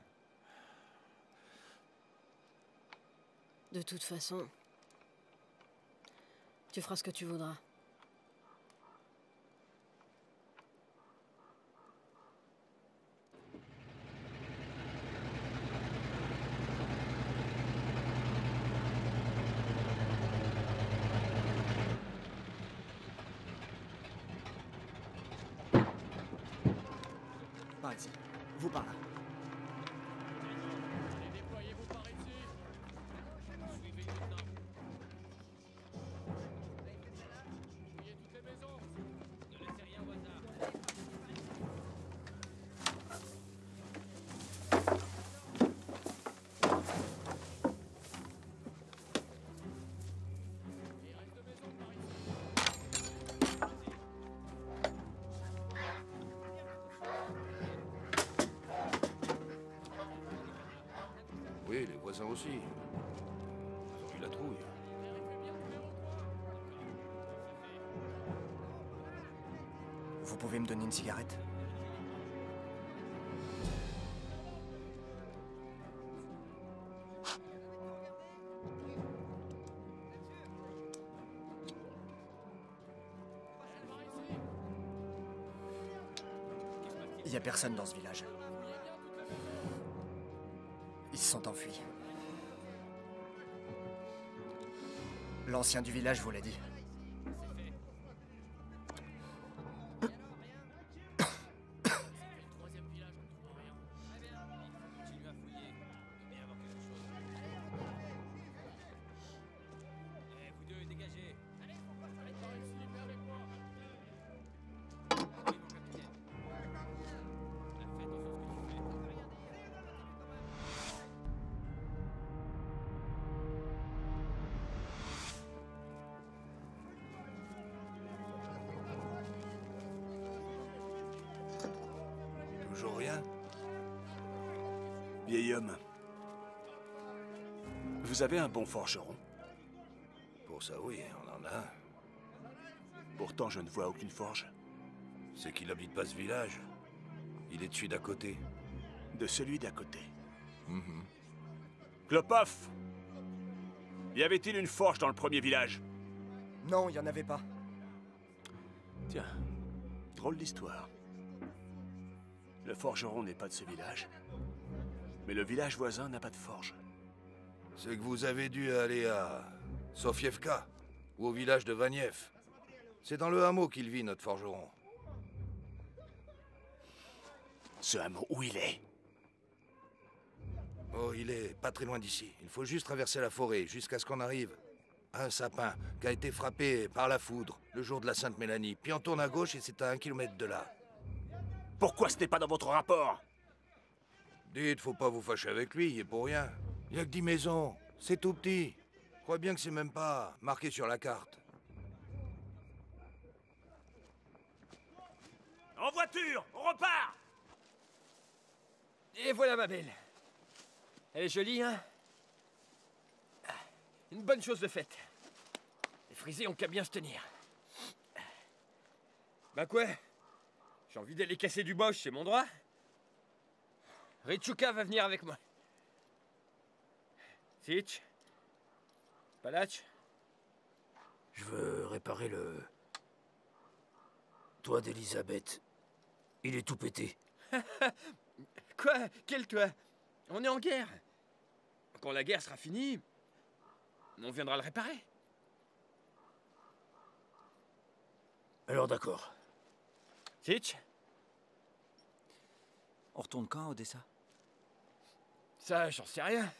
[SPEAKER 4] De toute façon, tu feras ce que tu voudras.
[SPEAKER 20] Par ici. Vous par là.
[SPEAKER 10] Oui, les voisins aussi. Ils ont eu la trouille.
[SPEAKER 20] Vous pouvez me donner une cigarette? Il n'y a personne dans ce village. Ils se sont enfuis. L'ancien du village vous l'a dit.
[SPEAKER 7] Toujours rien? Vieil homme. Vous avez un bon forgeron?
[SPEAKER 10] Pour ça, oui, on en a un.
[SPEAKER 7] Pourtant, je ne vois aucune forge.
[SPEAKER 10] C'est qu'il habite pas ce village. Il est de celui d'à côté.
[SPEAKER 7] De celui d'à côté. Klopov! Y avait-il une forge dans le premier village?
[SPEAKER 20] Non, il n'y en avait pas.
[SPEAKER 7] Tiens, drôle d'histoire. Le forgeron n'est pas de ce village. Mais le village voisin n'a pas de forge.
[SPEAKER 10] C'est que vous avez dû aller à Sofievka ou au village de Vaniev. C'est dans le hameau qu'il vit, notre forgeron.
[SPEAKER 7] Ce hameau, où il est?
[SPEAKER 10] Oh, il est pas très loin d'ici. Il faut juste traverser la forêt jusqu'à ce qu'on arrive à un sapin qui a été frappé par la foudre le jour de la Sainte-Mélanie. Puis on tourne à gauche et c'est à 1 kilomètre de là.
[SPEAKER 7] Pourquoi ce n'est pas dans votre rapport?
[SPEAKER 10] Dites, faut pas vous fâcher avec lui, il est pour rien. Il y a que 10 maisons, c'est tout petit. Je crois bien que c'est même pas marqué sur la carte.
[SPEAKER 7] En voiture, on repart!
[SPEAKER 6] Et voilà ma belle. Elle est jolie, hein? Une bonne chose de faite. Les frisés ont qu'à bien se tenir. Bah quoi? J'ai envie d'aller casser du bosch, c'est mon droit. Ritchouka va venir avec moi. Sitch? Palach?
[SPEAKER 16] Je veux réparer le toit d'Elisabeth. Il est tout pété.
[SPEAKER 6] Quoi? Quel toit? On est en guerre. Quand la guerre sera finie, on viendra le réparer.
[SPEAKER 16] Alors d'accord.
[SPEAKER 6] Sitch?
[SPEAKER 12] On retourne quand à Odessa?
[SPEAKER 6] Ça, j'en sais rien.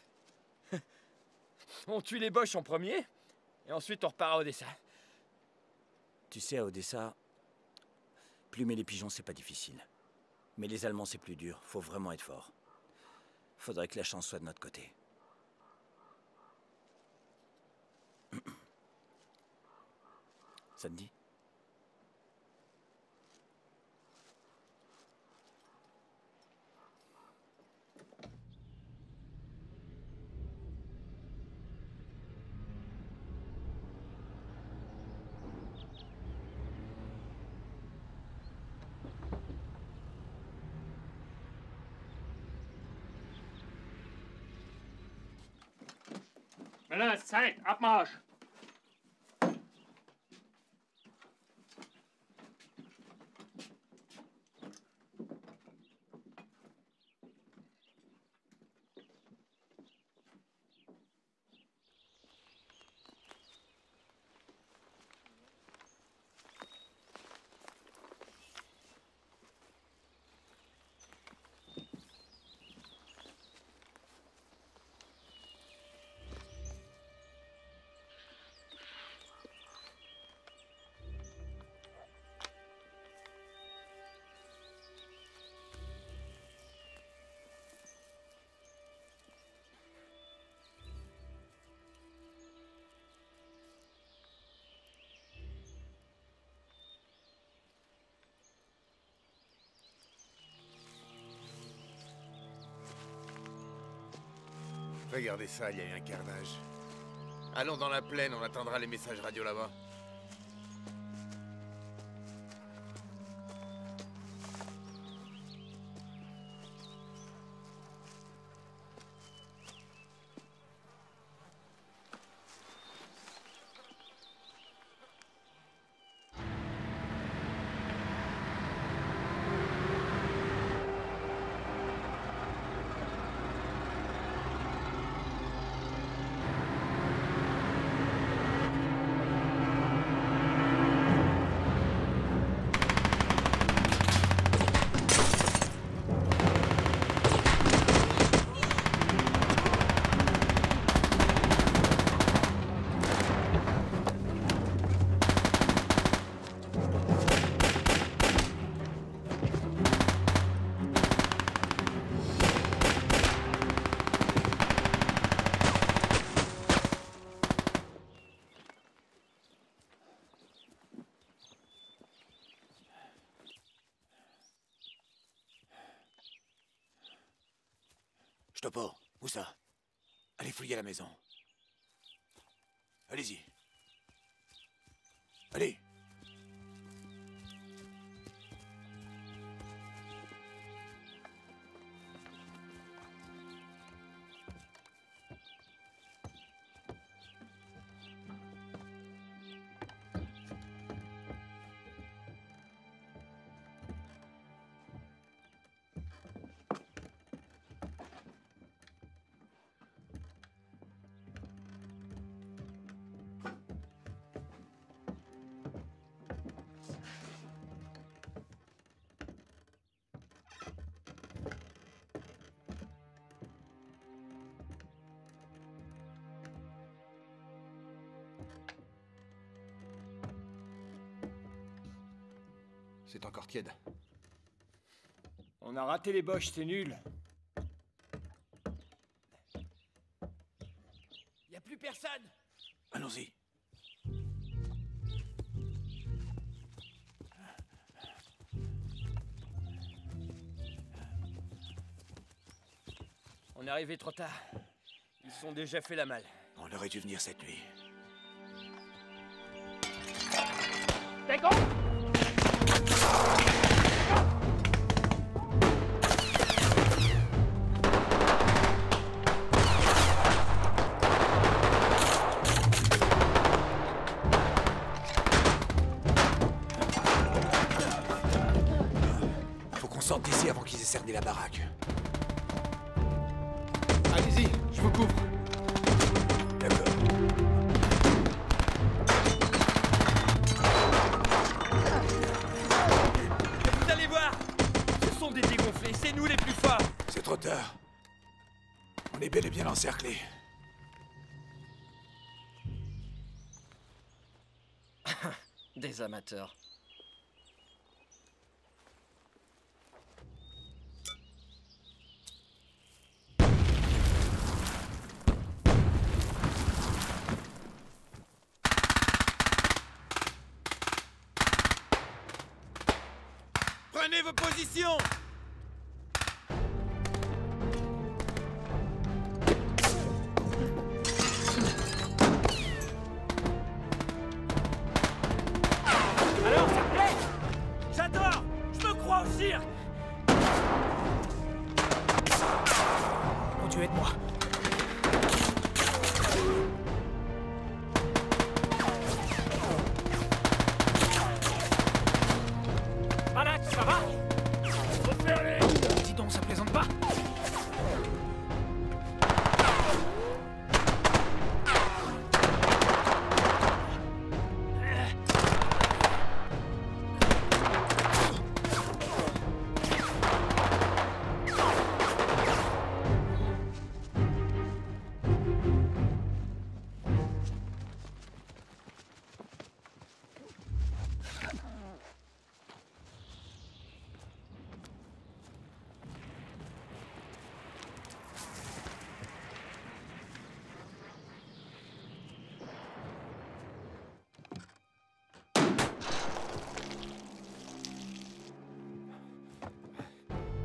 [SPEAKER 6] On tue les Boches en premier, et ensuite on repart à Odessa.
[SPEAKER 12] Tu sais, à Odessa, plumer les pigeons, c'est pas difficile. Mais les Allemands, c'est plus dur. Faut vraiment être fort. Faudrait que la chance soit de notre côté. Ça te dit?
[SPEAKER 1] Männer, es ist Zeit. Abmarsch!
[SPEAKER 14] Regardez ça, il y a eu un carnage. Allons dans la plaine, on attendra les messages radio là-bas.
[SPEAKER 3] Stoppo, où ça? Allez fouiller la maison. Allez-y. Allez.
[SPEAKER 14] C'est encore tiède.
[SPEAKER 6] On a raté les boches, c'est nul. Y a plus personne.
[SPEAKER 3] Allons-y.
[SPEAKER 6] On est arrivé trop tard. Ils sont déjà fait la malle.
[SPEAKER 3] On aurait dû venir cette nuit.
[SPEAKER 1] Deckung!
[SPEAKER 3] Faut qu'on sorte d'ici avant qu'ils aient cerné la baraque.
[SPEAKER 14] Allez-y, je vous couvre.
[SPEAKER 3] D'accord.
[SPEAKER 6] Vous allez voir, ce sont des dégonflés, c'est nous les plus forts.
[SPEAKER 3] C'est trop tard. On est bel et bien encerclés.
[SPEAKER 20] Des amateurs.
[SPEAKER 6] Prenez vos positions!
[SPEAKER 11] Alors, ça te plaît? J'adore! Je me crois au cirque! Mon Dieu, aide-moi! Malak, ça va? Dis donc, ça plaisante pas?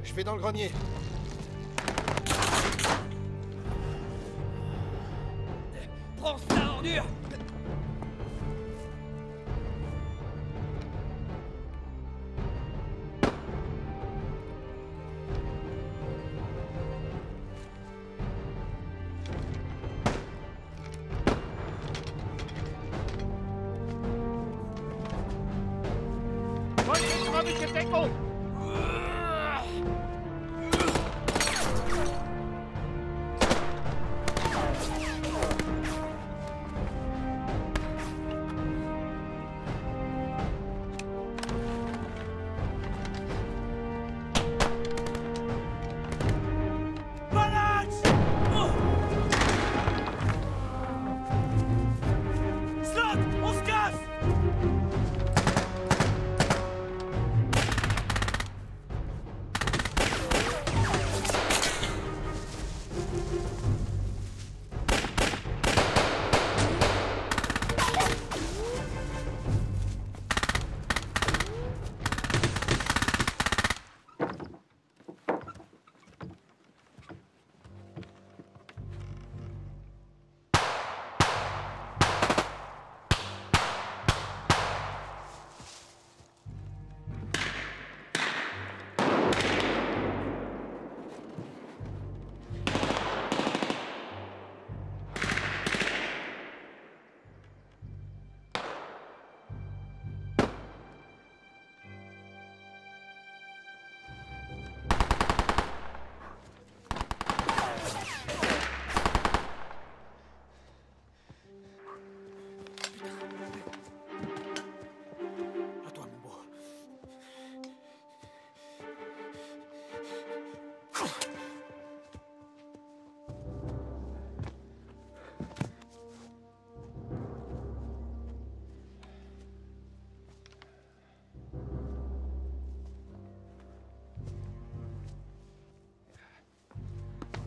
[SPEAKER 13] Je vais dans le grenier.
[SPEAKER 6] Prends ça, ordure!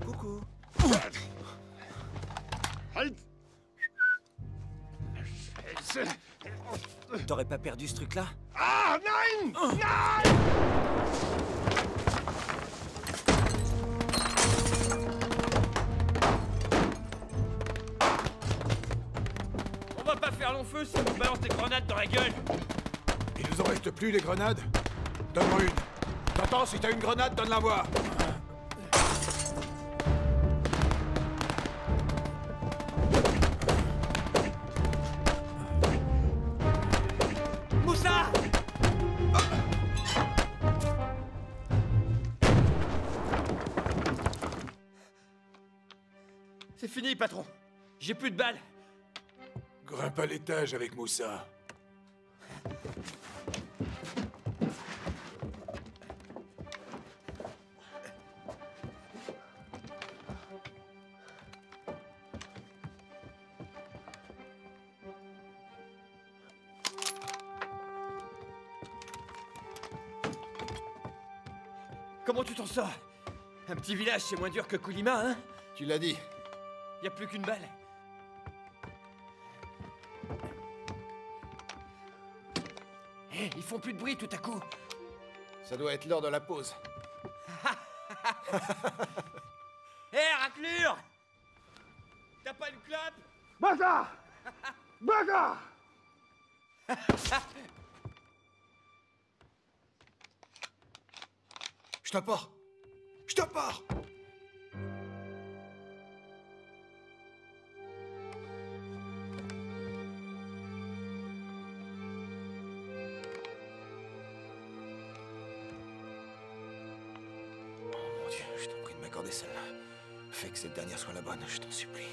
[SPEAKER 12] Coucou.
[SPEAKER 14] Halt!
[SPEAKER 12] T'aurais pas perdu ce truc-là?
[SPEAKER 14] Ah, nein! Nein!
[SPEAKER 6] On va pas faire long feu si on nous balance des grenades dans la gueule!
[SPEAKER 3] Il nous en reste plus des grenades? Donne-moi une. T'entends, si t'as une grenade, donne-la moi.
[SPEAKER 6] Moussa! C'est fini, patron. J'ai plus de balles.
[SPEAKER 3] Grimpe à l'étage avec Moussa.
[SPEAKER 6] Comment tu t'en sors? Un petit village, c'est moins dur que Kolyma, hein?
[SPEAKER 13] Tu l'as dit.
[SPEAKER 6] Y a plus qu'une balle. Hé, ils font plus de bruit tout à coup.
[SPEAKER 13] Ça doit être l'heure de la pause.
[SPEAKER 6] Hé, raclure! T'as pas une clope?
[SPEAKER 9] Bâtard! Bâtard!
[SPEAKER 13] Je te pars! Je te pars!
[SPEAKER 12] Mon Dieu, je t'en prie de m'accorder celle-là. Fais que cette dernière soit la bonne, je t'en supplie.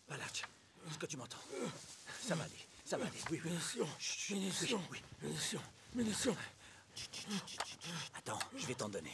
[SPEAKER 12] Balach, est-ce que tu m'entends? Ça va aller, ça va aller, oui, oui.
[SPEAKER 16] Munitions,
[SPEAKER 12] oui.
[SPEAKER 16] munitions.
[SPEAKER 12] Attends, je vais t'en donner.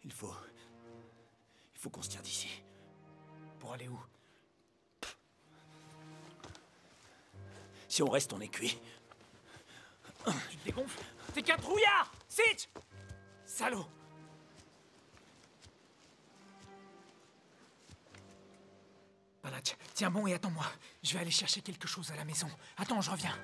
[SPEAKER 12] Il faut qu'on se tire d'ici.
[SPEAKER 11] Pour aller où?
[SPEAKER 12] Si on reste, on est cuit.
[SPEAKER 11] Tu te dégonfles? T'es qu'un trouillard! Sitch! Salaud! Balach, tiens bon et attends-moi. Je vais aller chercher quelque chose à la maison. Attends, je reviens.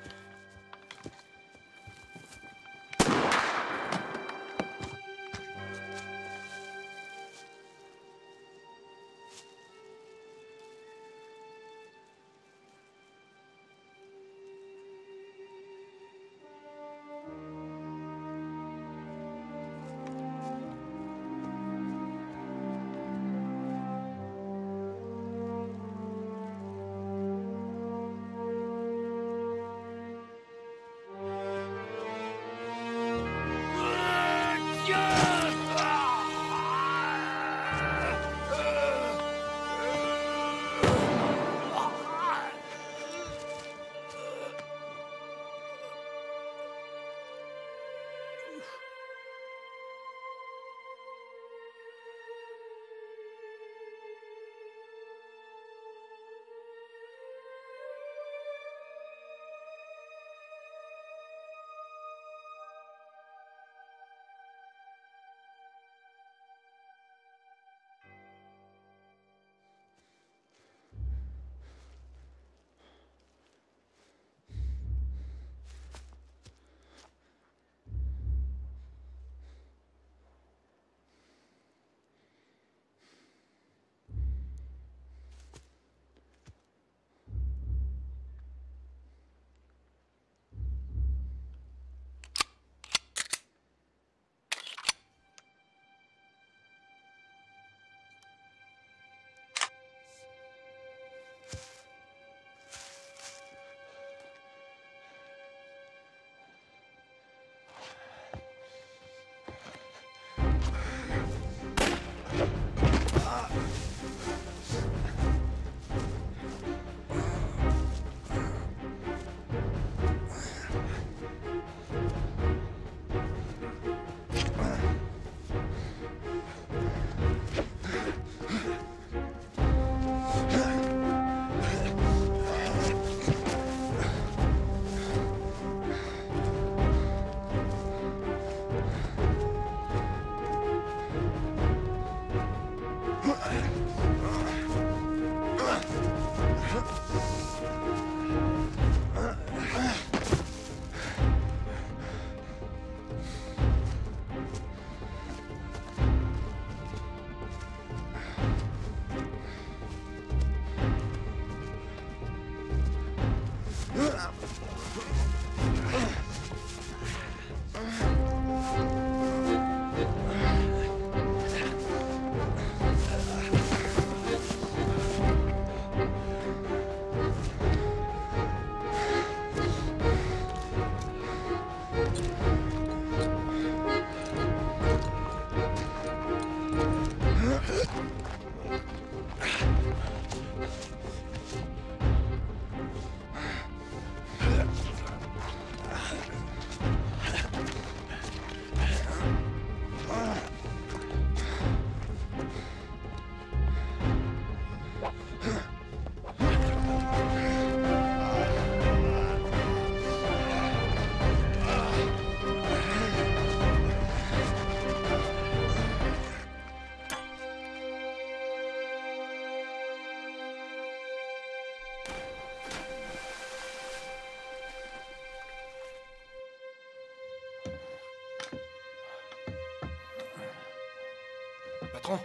[SPEAKER 13] Patron?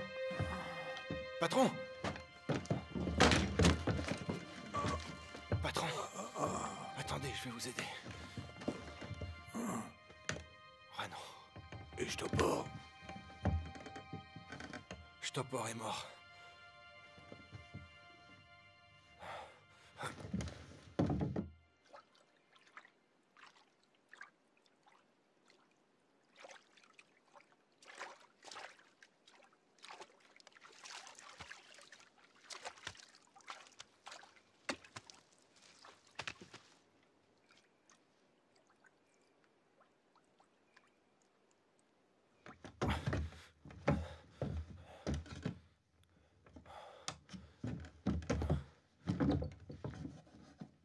[SPEAKER 13] Patron? Patron? Attendez, je vais vous aider. Rano.
[SPEAKER 10] Et Stopor?
[SPEAKER 13] Stopor est mort.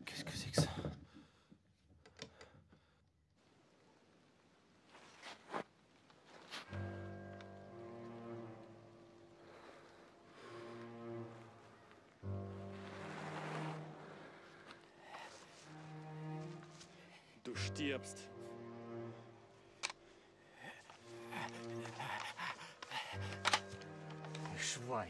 [SPEAKER 13] Qu'est-ce que c'est que ça?
[SPEAKER 15] Du stirbst.
[SPEAKER 6] Schwein.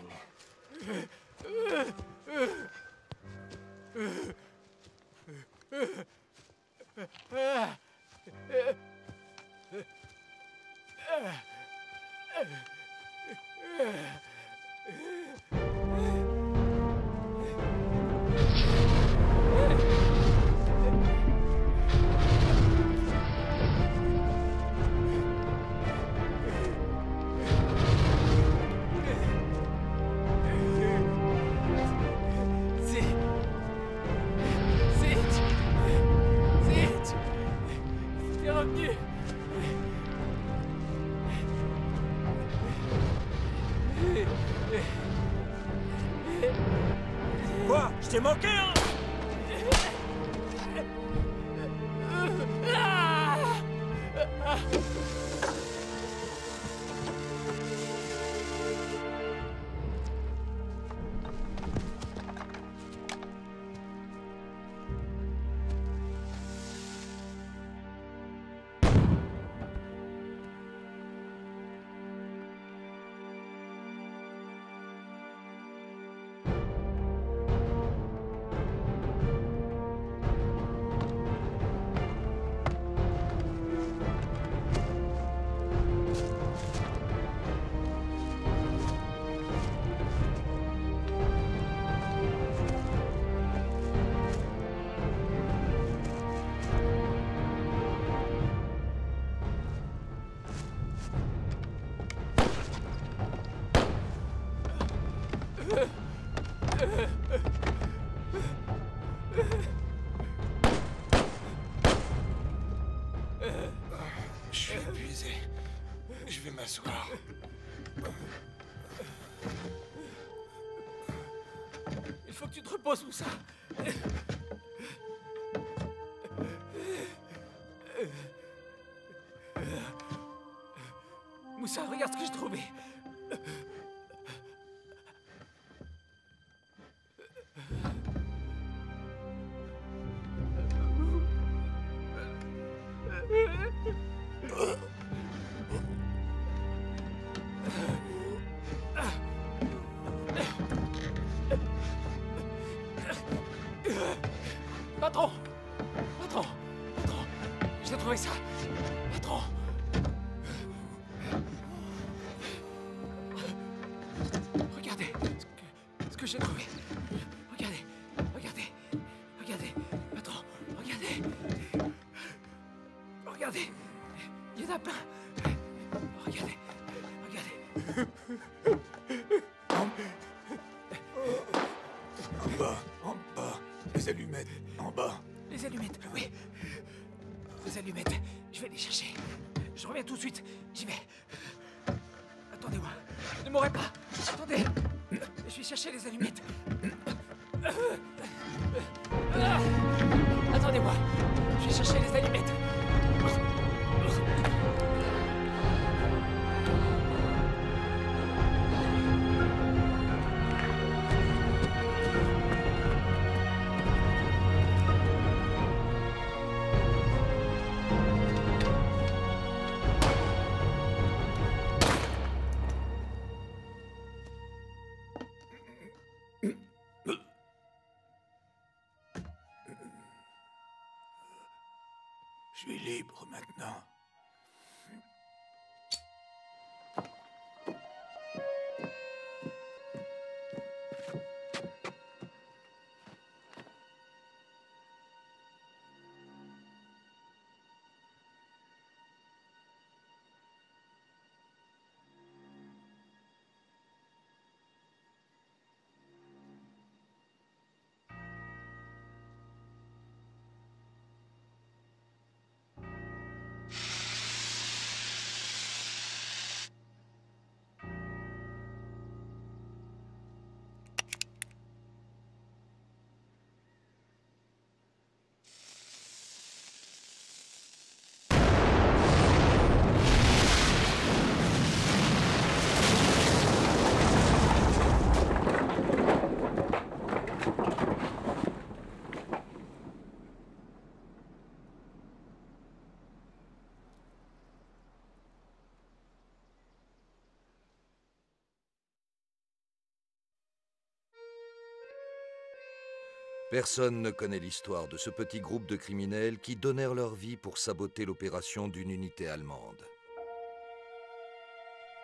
[SPEAKER 2] T'es revenu.
[SPEAKER 12] Quoi? Je t'ai manqué, hein?
[SPEAKER 13] Je suis épuisé. Je vais m'asseoir.
[SPEAKER 2] Il faut que tu te reposes, Moussa. Moussa, regarde ce que j'ai trouvé. Patron! Patron! Patron! J'ai trouvé ça! Patron! Regardez ce que j'ai trouvé. Regardez, regardez, regardez. Patron, regardez. Regardez. Il y en a plein. Regardez, regardez.
[SPEAKER 10] En bas, les allumettes, en bas.
[SPEAKER 2] Les allumettes, oui. Les allumettes, je vais les chercher. Je reviens tout de suite, j'y vais. Attendez-moi, ne mourrez pas. Attendez, je vais chercher les allumettes. Attendez-moi, je vais chercher les allumettes.
[SPEAKER 10] suis libre maintenant. Personne ne connaît l'histoire de ce petit groupe de criminels qui donnèrent leur vie pour saboter l'opération d'une unité allemande.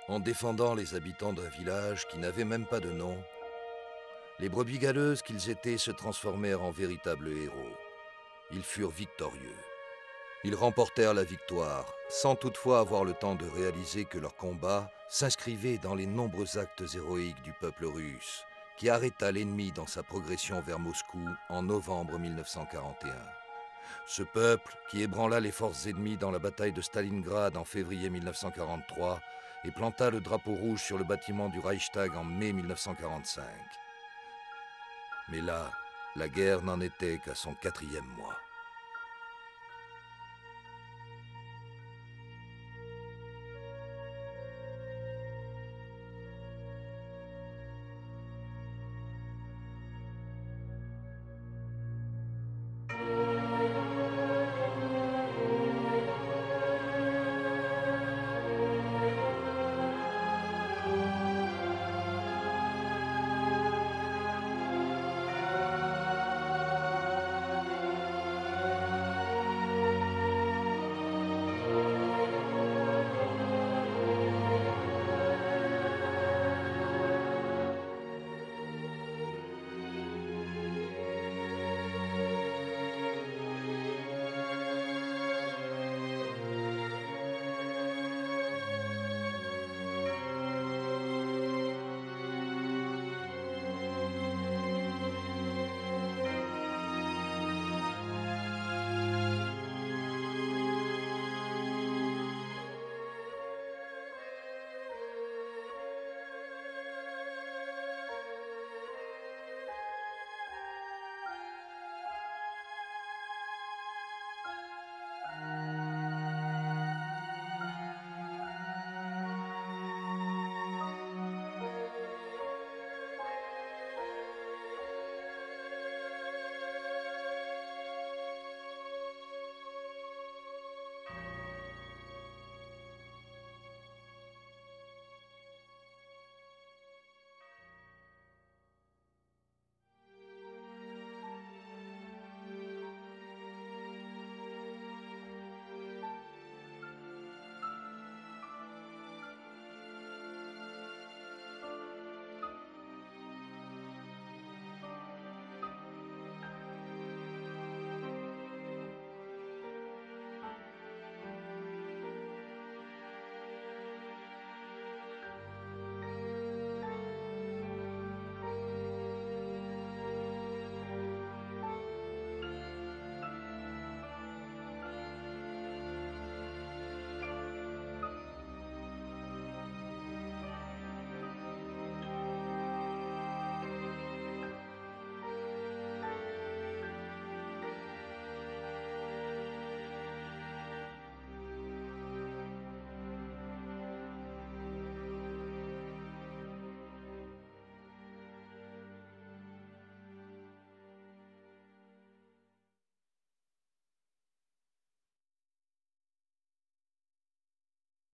[SPEAKER 10] En défendant les habitants d'un village qui n'avait même pas de nom, les brebis galeuses qu'ils étaient se transformèrent en véritables héros. Ils furent victorieux. Ils remportèrent la victoire, sans toutefois avoir le temps de réaliser que leur combat s'inscrivait dans les nombreux actes héroïques du peuple russe, qui arrêta l'ennemi dans sa progression vers Moscou en novembre 1941. Ce peuple, qui ébranla les forces ennemies dans la bataille de Stalingrad en février 1943 et planta le drapeau rouge sur le bâtiment du Reichstag en mai 1945. Mais là, la guerre n'en était qu'à son 4e mois.